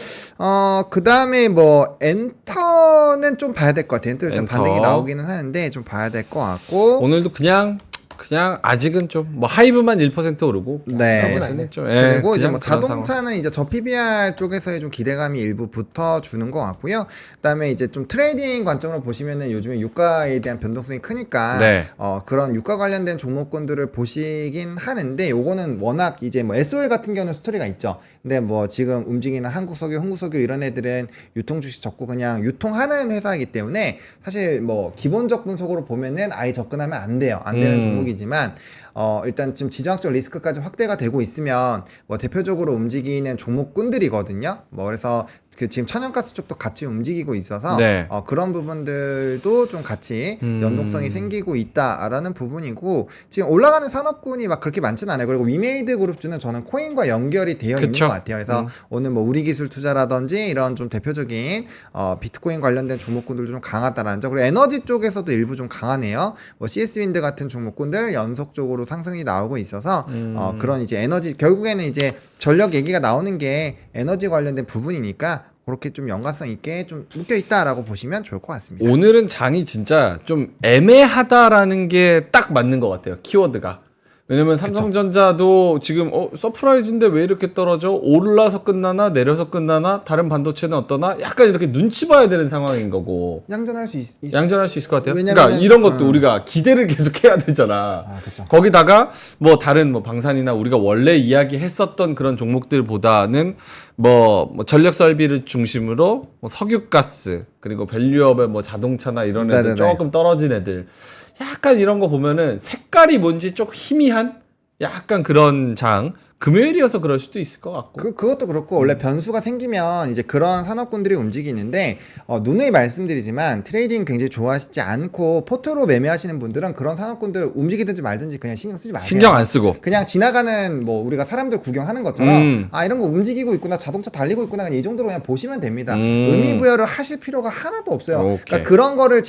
그다음에 뭐 엔터는 좀 봐야 될 것 같아요. 엔터 일단 엔터. 반등이 나오기는 하는데 좀 봐야 될 것 같고. 오늘도 그냥 아직은 좀 뭐 하이브만 1% 오르고 네. 나머지는 좀, 예, 그리고 이제 그냥 뭐 그런 자동차는 이제 저 PBR 쪽에서의 좀 기대감이 일부 붙어주는 것 같고요. 그다음에 이제 좀 트레이딩 관점으로 보시면은 요즘에 유가에 대한 변동성이 크니까 네. 그런 유가 관련된 종목군들을 보시긴 하는데 요거는 워낙 이제 뭐 SOL 같은 경우는 스토리가 있죠. 근데 뭐 지금 움직이는 한국석유, 흥국석유 이런 애들은 유통 주식 접고 그냥 유통하는 회사이기 때문에 사실 뭐 기본적 분석으로 보면은 아예 접근하면 안 돼요. 안 되는 종목이지만 일단 지금 지정학적 리스크까지 확대가 되고 있으면 뭐 대표적으로 움직이는 종목군들이거든요. 뭐 그래서 그 지금 천연가스 쪽도 같이 움직이고 있어서 네. 그런 부분들도 좀 같이 연동성이 생기고 있다라는 부분이고 지금 올라가는 산업군이 막 그렇게 많지는 않아요. 그리고 위메이드 그룹주는 저는 코인과 연결이 되어 있는 그쵸. 것 같아요. 그래서 오늘 뭐 우리기술 투자라든지 이런 좀 대표적인 비트코인 관련된 종목군들도 좀 강하다라는 점. 그리고 에너지 쪽에서도 일부 좀 강하네요. 뭐 CS윈드 같은 종목군들 연속적으로 상승이 나오고 있어서 그런 이제 에너지 결국에는 이제 전력 얘기가 나오는 게 에너지 관련된 부분이니까 그렇게 좀 연관성 있게 좀 묶여 있다라고 보시면 좋을 것 같습니다. 오늘은 장이 진짜 좀 애매하다라는 게 딱 맞는 것 같아요. 키워드가. 왜냐면 삼성전자도 지금 서프라이즈인데 왜 이렇게 떨어져? 오르라서 끝나나 내려서 끝나나 다른 반도체는 어떠나? 약간 이렇게 눈치 봐야 되는 상황인 거고. 양전할 수 양전할 수 있을 것 같아요. 왜냐면은- 그러니까 이런 것도 우리가 기대를 계속 해야 되잖아. 그쵸. 거기다가 뭐 다른 뭐 방산이나 우리가 원래 이야기했었던 그런 종목들보다는 뭐 전력 설비를 중심으로 뭐 석유가스 그리고 밸류업의 뭐 자동차나 이런 애들 네네네. 조금 떨어진 애들 약간 이런 거 보면은 색깔이 뭔지 좀 희미한 약간 그런 장 금요일이어서 그럴 수도 있을 것 같고. 그것도 그렇고 원래 변수가 생기면 이제 그런 산업군들이 움직이는데 누누이 말씀드리지만 트레이딩 굉장히 좋아하시지 않고 포트로 매매하시는 분들은 그런 산업군들 움직이든지 말든지 그냥 신경 쓰지 마세요. 신경 안 쓰고. 그냥 지나가는 뭐 우리가 사람들 구경하는 것처럼 이런 거 움직이고 있구나 자동차 달리고 있구나 그냥 이 정도로 그냥 보시면 됩니다. 의미 부여를 하실 필요가 하나도 없어요. 오케이. 그러니까 그런 거를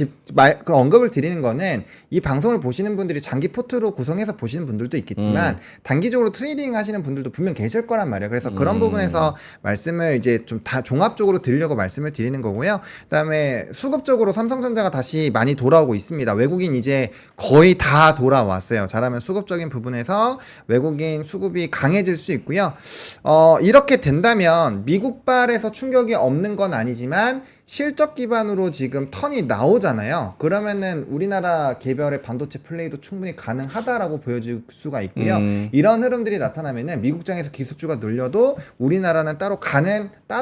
그 언급을 드리는 거는 이 방송을 보시는 분들이 장기 포트로 구성해서 보시는 분들도 있겠지만 단기적으로 트레이딩 하시는 분들도 분명 계실 거란 말이에요. 그래서 그런 부분에서 말씀을 이제 좀 다 종합적으로 드리려고 말씀을 드리는 거고요. 그다음에 수급적으로 삼성전자가 다시 많이 돌아오고 있습니다. 외국인 이제 거의 다 돌아왔어요. 잘하면 수급적인 부분에서 외국인 수급이 강해질 수 있고요. 이렇게 된다면 미국발에서 충격이 없는 건 아니지만 실적 기반으로 지금 턴이 나오잖아요. 그러면은 우리나라 개별의 반도체 플레이도 충분히 가능하다라고 보여줄 수가 있고요. 이런 흐름들이 나타나면은 미국장에서 기술주가 늘려도 우리나라는 따로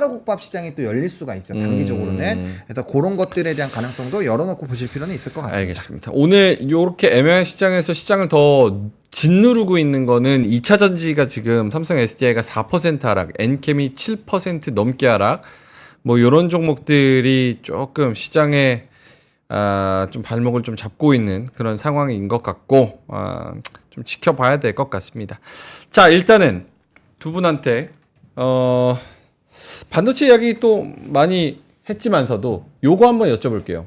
국밥 시장이 또 열릴 수가 있어요. 단기적으로는. 그래서 그런 것들에 대한 가능성도 열어놓고 보실 필요는 있을 것 같습니다. 알겠습니다. 오늘 이렇게 애매한 시장에서 시장을 더 짓누르고 있는 거는 2차 전지가 지금 삼성 SDI가 4% 하락, 엔캠이 7% 넘게 하락, 뭐 이런 종목들이 조금 시장에 좀 발목을 좀 잡고 있는 그런 상황인 것 같고 좀 지켜봐야 될 것 같습니다. 자, 일단은 두 분한테 반도체 이야기 또 많이 했지만서도 요거 한번 여쭤볼게요.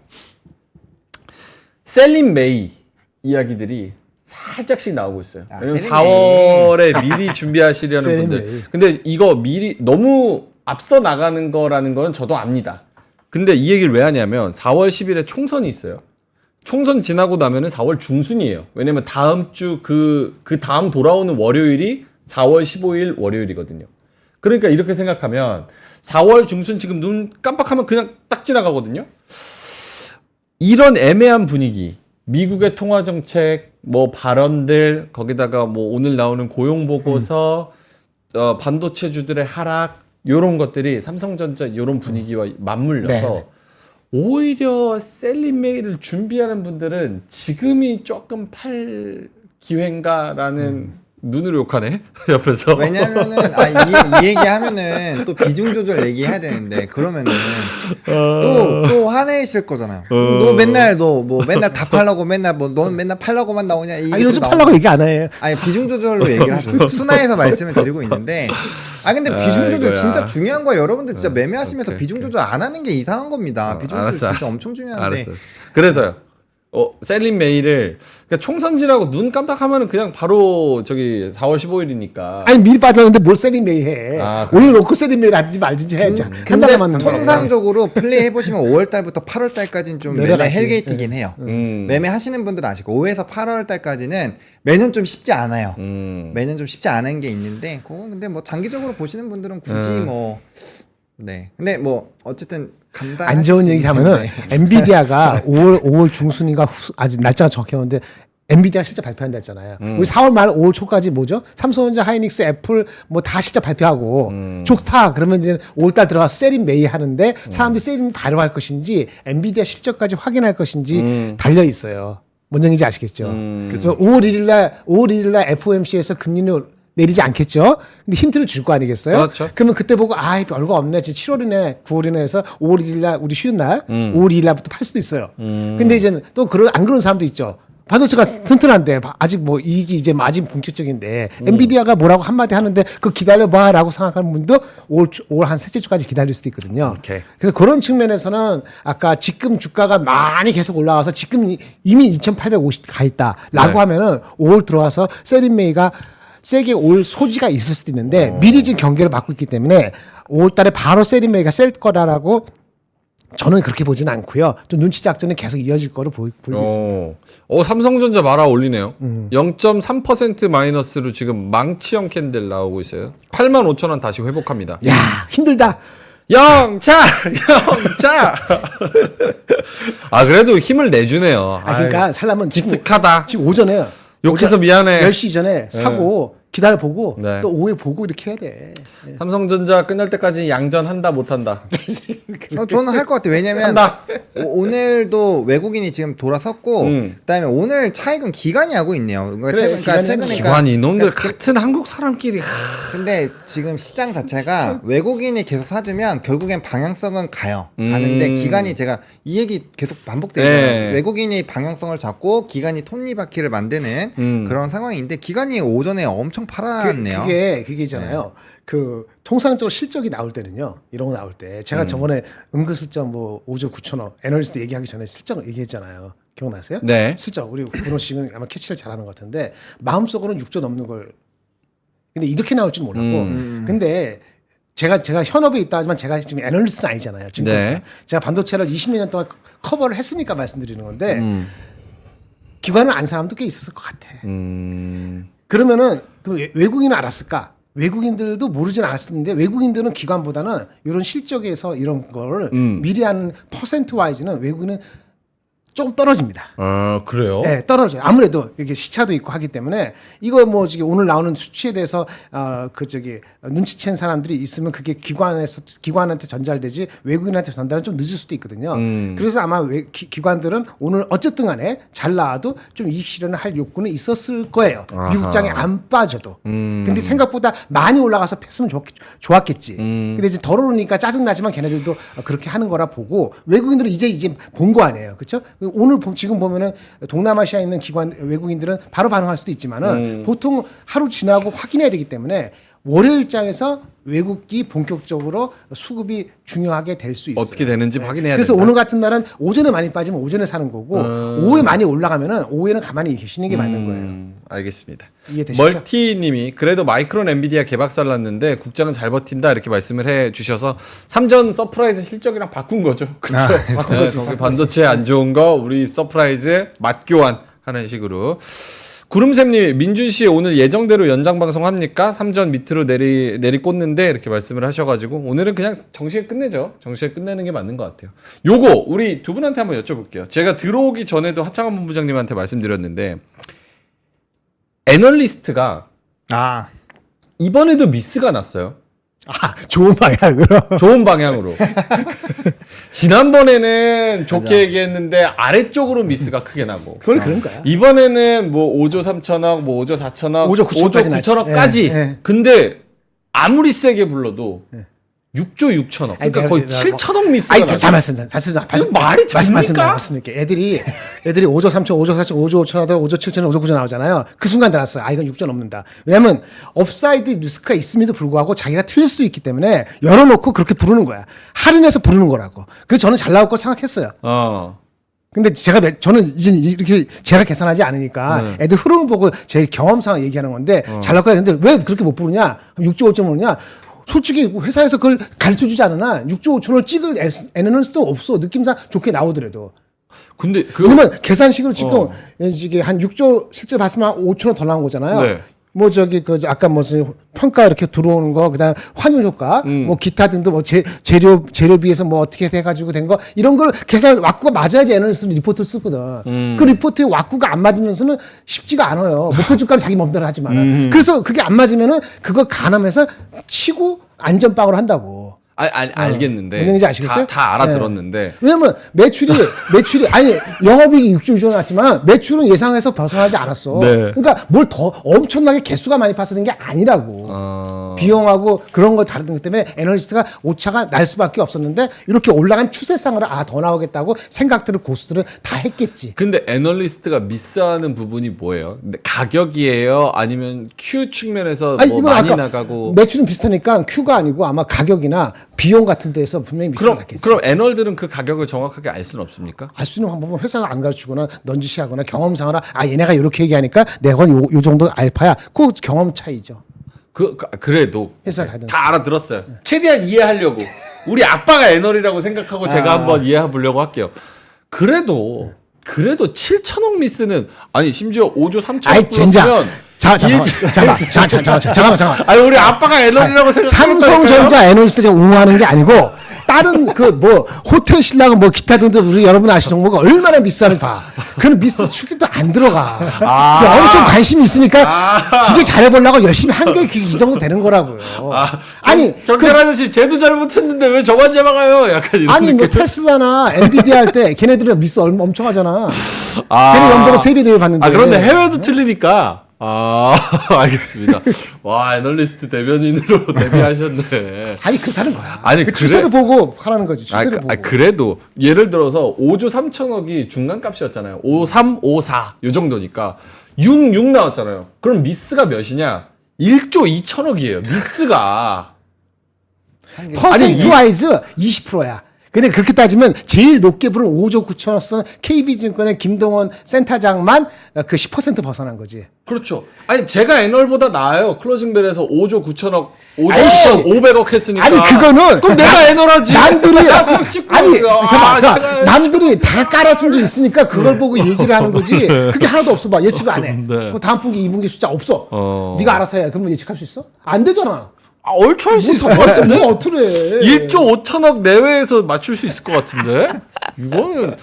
셀린 메이 이야기들이 살짝씩 나오고 있어요. 왜냐면 셀린 4월에 미리 준비하시려는 셀린 분들. 메이. 근데 이거 미리 너무 앞서 나가는 거라는 거는 저도 압니다. 근데 이 얘기를 왜 하냐면 4월 10일에 총선이 있어요. 총선 지나고 나면은 4월 중순이에요. 왜냐면 다음 주 그 다음 돌아오는 월요일이 4월 15일 월요일이거든요. 그러니까 이렇게 생각하면 4월 중순 지금 눈 깜빡하면 그냥 딱 지나가거든요. 이런 애매한 분위기, 미국의 통화 정책, 뭐 발언들, 거기다가 뭐 오늘 나오는 고용 보고서, 반도체주들의 하락, 요런 것들이 삼성전자 요런 분위기와 맞물려서 네. 오히려 셀린 메일을 준비하는 분들은 지금이 조금 팔 기회인가라는 눈으로 욕하네 옆에서. 왜냐면은 이 얘기하면은 또 비중 조절 얘기해야 되는데 그러면은 또 화내 있을 거잖아요. 너 맨날 다 팔라고 맨날 넌 맨날 팔라고만 나오냐. 이게 요즘 또 팔라고 얘기 안 해. 아니 비중 조절로 얘기를 하죠. 순화해서 말씀을 드리고 있는데 근데 비중 조절 이거야. 진짜 중요한 거예요. 여러분들 진짜 매매하시면서 오케이, 비중 조절 안 하는 게 이상한 겁니다. 비중 조절 진짜 엄청 중요한데. 알았어. 그래서요. 셀린 메일을 그러니까 총선 지나고 눈 깜빡하면은 그냥 바로 저기 4월 15일이니까. 아니 미리 빠졌는데 뭘 셀린 메이 해. 아, 그래. 올려놓고 셀린 메이 하든지 말든지 해야지. 한 근데 달 남았는데. 통상적으로 플레이 해보시면 5월달부터 8월달까지는 좀 매매 내려가지. 헬게이트긴 해요. 매매 하시는 분들은 아시고 5에서 8월달까지는 매년 좀 쉽지 않아요. 매년 좀 쉽지 않은 게 있는데 그건 근데 뭐 장기적으로 보시는 분들은 굳이 네. 근데 뭐 어쨌든 안 좋은 얘기 하면은 엔비디아가 5월 중순인가 아직 날짜가 정확했는데 엔비디아 실적 발표한다 했잖아요. 우리 4월 말 5월 초까지 뭐죠? 삼성전자, 하이닉스, 애플 뭐 다 실적 발표하고 좋다. 그러면 이제 5월 달 들어가서 셀린 메이 하는데 사람들이 셀린 바로 할 것인지 엔비디아 실적까지 확인할 것인지 달려 있어요. 뭔 얘기인지 아시겠죠? 그래서 5월 1일 날 FOMC에서 금리를 내리지 않겠죠? 근데 힌트를 줄 거 아니겠어요? 그렇죠. 그러면 그때 보고 별거 없네. 지금 7월이네, 9월이네 해서 5월 1일 날 우리 쉬는 날 5월 2일 날부터 팔 수도 있어요. 근데 이제는 또 안 그런 사람도 있죠. 반도체가 튼튼한데 아직 뭐 이익이 이제 아직 본격적인데 엔비디아가 뭐라고 한마디 하는데 그거 기다려봐라고 생각하는 분도 5월 한 셋째 주까지 기다릴 수도 있거든요. 오케이. 그래서 그런 측면에서는 아까 지금 주가가 많이 계속 올라와서 지금 이미 2,850 가 있다라고 네. 하면은 5월 들어와서 셀린 메이가 세게 올 소지가 있을 수도 있는데 미리 지금 경계를 막고 있기 때문에 5월 달에 바로 셀린 메이가 셀 거라고 저는 그렇게 보지는 않고요. 좀 눈치 작전은 계속 이어질 거로 보이고 있습니다. 삼성전자 말아 올리네요. 0.3% 마이너스로 지금 망치형 캔들 나오고 있어요. 85,000원 다시 회복합니다. 야, 힘들다. 영차! 영차! 아, 그래도 힘을 내주네요. 그러니까 살려면 기특하다. 지금 오전에 욕해서 미안해. 10시 이전에 사고 기다려보고 네. 또 오후에 보고 이렇게 해야 돼. 삼성전자 끝날 때까지 양전한다 못한다. 저는 할 것 같아요. 왜냐면 한다. 오늘도 외국인이 지금 돌아섰고 그다음에 오늘 차익은 기관이 하고 있네요. 그러니까 최근에 기관 이놈들 같은 한국 사람끼리. 근데 지금 시장 자체가 외국인이 계속 사주면 결국엔 방향성은 가는데 기관이 제가 이 얘기 계속 반복되잖아요. 네. 외국인이 방향성을 잡고 기관이 톱니바퀴를 만드는 그런 상황인데 기관이 오전에 엄청 팔았네요. 그게잖아요. 그 통상적으로 실적이 나올 때는요. 이런 거 나올 때 제가 저번에 은근슬쩍 뭐 5조 9천억 애널리스트 얘기하기 전에 실적 얘기했잖아요. 기억나세요? 네. 실적 우리 문호 씨는 아마 캐치를 잘하는 것 같은데 마음속으로는 6조 넘는 걸 근데 이렇게 나올 줄 몰랐고 근데 제가 현업에 있다 하지만 제가 지금 애널리스트는 아니잖아요. 증권사. 네. 제가 반도체를 20년 동안 커버를 했으니까 말씀드리는 건데 기관을 안 사람도 꽤 있었을 것 같아. 그러면은 그 외국인은 알았을까? 외국인들도 모르진 않았었는데 외국인들은 기관보다는 이런 실적에서 이런 거를 미리 하는 퍼센트 와이즈는 외국인은 좀 떨어집니다. 그래요? 네, 떨어져요. 아무래도 이게 시차도 있고 하기 때문에 이거 뭐 지금 오늘 나오는 수치에 대해서 눈치챈 사람들이 있으면 그게 기관한테 전달되지 외국인한테 전달은 좀 늦을 수도 있거든요. 그래서 아마 기관들은 오늘 어쨌든 간에 잘 나와도 좀 이익 실현을 할 욕구는 있었을 거예요. 미국장에 안 빠져도. 근데 생각보다 많이 올라가서 뺐으면 좋았겠지. 근데 이제 덜 오르니까 짜증나지만 걔네들도 그렇게 하는 거라 보고 외국인들은 이제 본 거 아니에요. 그렇죠? 오늘 지금 보면은 동남아시아에 있는 기관 외국인들은 바로 반응할 수도 있지만은 보통 하루 지나고 확인해야 되기 때문에 월요일장에서 외국기 본격적으로 수급이 중요하게 될 수 있어요. 어떻게 되는지 확인해야 그래서 된다. 오늘 같은 날은 오전에 많이 빠지면 오전에 사는 거고 오후에 많이 올라가면은 오후에는 가만히 계시는 게 맞는 거예요. 알겠습니다. 이해되시죠? 멀티님이 그래도 마이크론 엔비디아 개박살 났는데 국장은 잘 버틴다 이렇게 말씀을 해주셔서 삼전 서프라이즈 실적이랑 바꾼 거죠. 그렇죠. 거기 반도체 안 좋은 거 우리 서프라이즈 맞교환 하는 식으로. 구름샘님이 민준 씨 오늘 예정대로 연장 방송 합니까? 3전 밑으로 내리 꽂는데 이렇게 말씀을 하셔가지고 오늘은 그냥 정시에 끝내죠. 정시에 끝내는 게 맞는 것 같아요. 요거 우리 두 분한테 한번 여쭤볼게요. 제가 들어오기 전에도 하창원 본부장님한테 말씀드렸는데 애널리스트가 이번에도 미스가 났어요. 좋은 방향으로. 좋은 방향으로. 지난번에는 좋게 얘기했는데 아래쪽으로 미스가 크게 나고. 그런 거야. 이번에는 뭐 5조 3천억, 뭐 5조 4천억, 5조 9천까지 9천억까지. 예. 근데 아무리 세게 불러도 6조 6천억. 그러니까 거의 7천억 미스가 나요. 잘 말씀드립니다. 말이 됩니까? 말씀드릴게. 애들이 5조 3천, 5조 4천, 5조 5천 하다 5조 7천, 5조 9천 나오잖아요. 그 순간 달았어요. 이건 6조 넘는다. 왜냐면 업사이드 리스크가 있음에도 불구하고 자기가 틀릴 수 있기 때문에 열어놓고 그렇게 부르는 거야. 할인해서 부르는 거라고. 그래서 저는 잘 나올 거 생각했어요. 근데 저는 이제 이렇게 제가 계산하지 않으니까 애들 흐름을 보고 제 경험상 얘기하는 건데 잘 나올 거야. 근데 왜 그렇게 못 부르냐? 6조 5점 오느냐? 솔직히 회사에서 그걸 가르쳐주지 않으나 6조 5천을 찍을 애는 수도 없어. 느낌상 좋게 나오더라도. 근데 그러면 계산식으로 지금 이게 한 6조 실제 봤으면 한 5천원 더 나온 거잖아요. 네. 뭐 아까 무슨 평가 이렇게 들어오는 거, 그다음 환율 효과, 뭐 기타 등도 뭐 재료비에서 뭐 어떻게 돼가지고 된 거 이런 걸 계산 왁구가 맞아야지 애널리스트 리포트를 쓰거든. 그 리포트에 왁구가 안 맞으면서는 쉽지가 않아요. 목표 주가는 자기 맘대로 하지만. 그래서 그게 안 맞으면은 그걸 가늠해서 치고 안전빵으로 한다고. 알겠는데. 뭔 얘기인지 아시겠어요? 다 알아들었는데. 네. 왜냐면 매출이 아니 영업이익이 6조 6조 나왔지만 매출은 예상에서 벗어나지 않았어. 네. 그러니까 뭘 더 엄청나게 개수가 많이 파서된 게 아니라고. 비용하고 그런 거 다르기 때문에 애널리스트가 오차가 날 수밖에 없었는데 이렇게 올라간 추세상으로 더 나오겠다고 생각들을 고수들은 다 했겠지. 근데 애널리스트가 미스하는 부분이 뭐예요? 가격이에요? 아니면 Q 측면에서 뭐 많이 나가고? 매출은 비슷하니까 Q가 아니고 아마 가격이나 비용 같은 데서 분명히 미스가 그럼 애널들은 그 가격을 정확하게 알 수는 없습니까? 알 수 있는 방법은 회사가 안 가르치거나 넌지시하거나 경험상으로 얘네가 이렇게 얘기하니까 내가 요 정도 알파야. 그 경험 차이죠. 그래도 회사 가든 다 알아들었어요. 최대한 이해하려고. 우리 아빠가 애널이라고 생각하고 제가 한번 이해해 보려고 할게요. 그래도 7천억 미스는 아니 심지어 5조 3천억 아이 젠장. 플러스면 잠깐만. 아니 우리 아빠가 애널이라고 생각하고 삼성전자 애널리스트 제가 옹호하는 게 아니고 다른 그 뭐 호텔 신라고 뭐 기타 등등 우리 여러분 아시는 정보가 얼마나 미스하는 봐. 그는 미스 축에도 안 들어가. 엄청 관심이 있으니까 되게 잘해보려고 열심히 한 게 이 정도 되는 거라고요. 아니 경찰 아저씨 쟤도 잘못했는데 왜 저만 잡아가요? 약간 이런 아니 뭐 느낌. 테슬라나 엔비디아 할 때 걔네들은 미스 얼마 엄청 하잖아. 아. 걔네 연봉 3배 대회 받는데. 그런데 해외도 틀리니까. 알겠습니다. 와, 애널리스트 대변인으로 데뷔하셨네. 아니 그렇다는 거야. 아니, 그 추세를 보고 하라는 거지. 추세를 보고. 그래도 예를 들어서 5조 3천억이 중간값이었잖아요. 53, 54 요 정도니까 6 나왔잖아요. 그럼 미스가 몇이냐? 1조 2천억이에요. 미스가. 퍼센트 와이즈 20%야. 근데 그렇게 따지면 제일 높게 부른 5조 9천억 쓰는 KB증권의 김동원 센터장만 그 10% 벗어난 거지. 그렇죠. 아니 제가 애널보다 나아요. 클로징벨에서 5조 9천억, 5조 아이씨. 500억 했으니까. 아니 그거는 그럼 내가 애널하지. 남들이 아니 남들이 다 깔아준 게 있으니까 그걸 보고 얘기를 하는 거지. 그게 하나도 없어 봐. 예측 안 해. 네. 그 다음 분기 2분기 숫자 없어. 네가 알아서 해. 그러면 예측할 수 있어? 안 되잖아. 얼추 할 수 있을 것 같은데. 뭐 어떻게 해? 1조 5천억 내외에서 맞출 수 있을 것 같은데. 이거는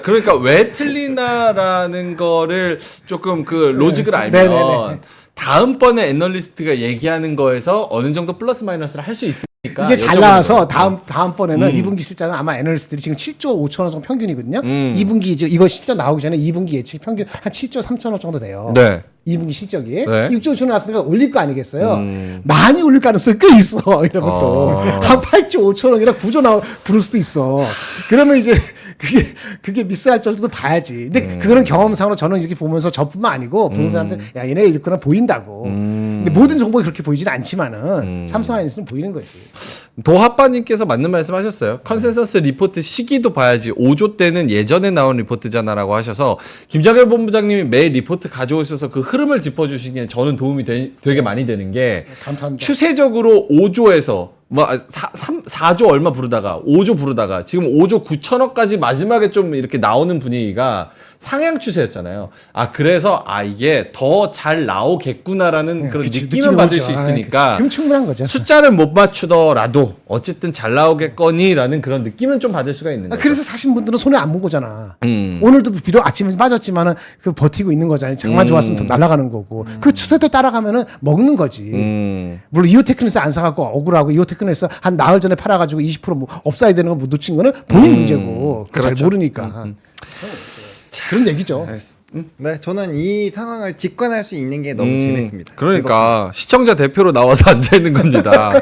그러니까 왜 틀리나라는 거를 조금 그 로직을 알면 네네네. 다음번에 애널리스트가 얘기하는 거에서 어느 정도 플러스 마이너스를 할 수 있으니까 이게 잘 여쭤보는 나와서 거예요. 다음번에는 2분기 실적은 아마 애널리스트들이 지금 7조 5천억 정도 평균이거든요. 2분기 이거 실적 나오기 전에 2분기 예측 평균 한 7조 3천억 정도 돼요. 네. 2분기 실적이 네. 6조 5천억 나왔으니까 올릴 거 아니겠어요? 많이 올릴 가능성이 꽤 있어. 이러면 또 한 8조 5천억이라 9조 부를 수도 있어. 그러면 이제 그게 미스할 정도도 봐야지. 근데 그거는 경험상으로 저는 이렇게 보면서 저뿐만 아니고 보는 사람들 야 얘네 이렇구나 보인다고. 근데 모든 정보가 그렇게 보이지는 않지만은 삼성 하이닉스는 보이는 거지. 도하빠님께서 맞는 말씀하셨어요. 컨센서스 리포트 시기도 봐야지. 5조 때는 예전에 나온 리포트잖아라고 하셔서 김장열 본부장님이 매일 리포트 가져오셔서 그 흐름을 짚어주시기에 저는 도움이 되게 많이 되는 게 감사합니다. 추세적으로 5조에서 뭐 4조 얼마 부르다가 5조 부르다가 지금 5조 9천억까지 마지막에 좀 이렇게 나오는 분위기가 상향 추세였잖아요. 그래서 이게 더 잘 나오겠구나라는 그런 그치, 느낌을 느낌이 받을 오죠. 수 있으니까 그럼 충분한 거죠. 숫자를 못 맞추더라도 어쨌든 잘 나오겠거니라는 그런 느낌은 좀 받을 수가 있는 거죠. 그래서 사신 분들은 손에 안 본 거잖아. 오늘도 비록 아침에 빠졌지만은 그 버티고 있는 거잖아요. 장만 좋았으면 더 날아가는 거고. 그 추세대 따라가면은 먹는 거지. 물론 이오테크니스 안 사갖고 억울하고 이오테크니스 한 나흘 전에 팔아가지고 20%뭐 업사이드 되는 거 못 놓친 거는 본인 문제고. 잘 그렇죠. 모르니까. 그런 얘기죠. 네, 저는 이 상황을 직관할 수 있는 게 너무 재밌습니다. 그러니까 시청자 대표로 나와서 앉아 있는 겁니다.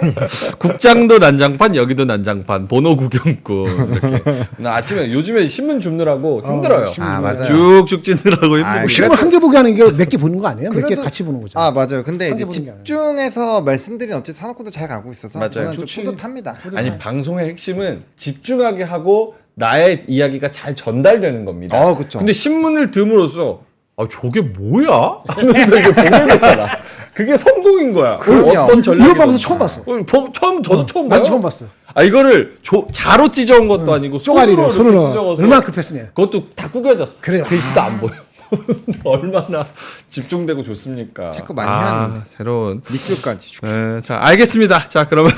국장도 난장판, 여기도 난장판, 번호 구경꾼 이렇게. 나 아침에 요즘에 신문 줍느라고 힘들어요. 맞아요. 쭉쭉 찌느라고 힘들고. 신문 한 개 보기 하는 게 몇 개 보는 거 아니에요? 몇 개 같이 보는 거죠. 맞아요. 근데 이제 보는 게 아니라. 집중해서 말씀드린 어쨌든 산업군도 잘 가고 있어서 맞아요. 저는 좀 좋지. 뿌듯합니다. 아니 방송의 핵심은 집중하게 하고 나의 이야기가 잘 전달되는 겁니다. 그쵸. 근데 신문을 듬으로써 저게 뭐야? 하면서 이게 보게 되잖아. 그게 성공인 거야. 그럼요. 어떤 전략이 이런 방송 처음 봤어. 저도 처음 봐요. 나도 처음 봤어. 이거를 자로 찢어온 것도 아니고 쪼가리를 손으로 손으로 찢어서 얼마나 급했으냐. 그것도 다 구겨졌어. 그래요. 글씨도 안 보여. 얼마나 집중되고 좋습니까? 체크 많이 하는데. 새로운. 밑줄까지. 자, 알겠습니다. 자, 그러면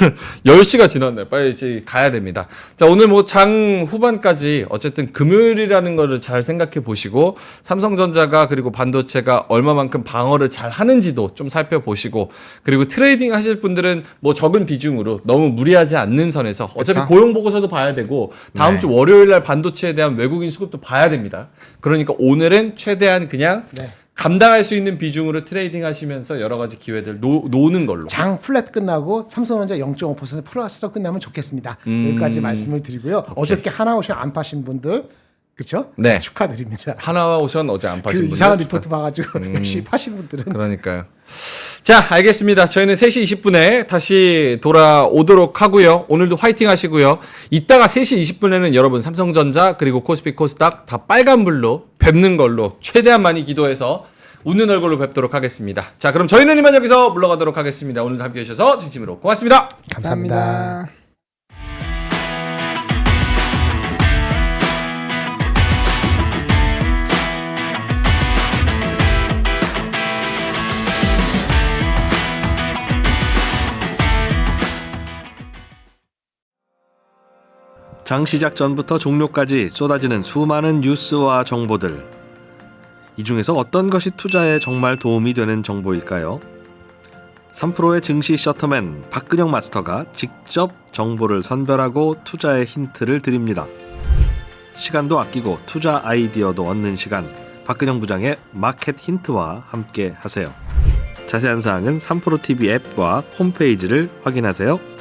10시가 지났네. 빨리 이제 가야 됩니다. 자, 오늘 뭐 장 후반까지 어쨌든 금요일이라는 거를 잘 생각해 보시고 삼성전자가 그리고 반도체가 얼마만큼 방어를 잘 하는지도 좀 살펴보시고 그리고 트레이딩 하실 분들은 뭐 적은 비중으로 너무 무리하지 않는 선에서 어차피 그쵸? 고용 보고서도 봐야 되고 다음 네. 주 월요일 날 반도체에 대한 외국인 수급도 봐야 됩니다. 그러니까 오늘은 최대한 그냥 감당할 수 있는 비중으로 트레이딩 하시면서 여러 가지 기회들 노는 걸로. 장 플랫 끝나고 삼성전자 0.5% 플러스로 끝나면 좋겠습니다. 여기까지 말씀을 드리고요. 어저께 하나오션 안 파신 분들 그렇죠? 네. 축하드립니다. 하나와 오션 어제 안 파신 그 분들. 이상한 리포트 봐가지고 역시 파신 분들은 그러니까요. 자, 알겠습니다. 저희는 3시 20분에 다시 돌아오도록 하고요. 오늘도 화이팅 하시고요. 이따가 3시 20분에는 여러분 삼성전자 그리고 코스피 코스닥 다 빨간불로 뵙는 걸로 최대한 많이 기도해서 웃는 얼굴로 뵙도록 하겠습니다. 자, 그럼 저희는 이만 여기서 물러가도록 하겠습니다. 오늘도 함께해 주셔서 진심으로 고맙습니다. 감사합니다. 감사합니다. 장 시작 전부터 종료까지 쏟아지는 수많은 뉴스와 정보들. 이 중에서 어떤 것이 투자에 정말 도움이 되는 정보일까요? 3프로의 증시 셔터맨 박근영 마스터가 직접 정보를 선별하고 투자의 힌트를 드립니다. 시간도 아끼고 투자 아이디어도 얻는 시간, 박근영 부장의 마켓 힌트와 함께 하세요. 자세한 사항은 3프로 TV 앱과 홈페이지를 확인하세요.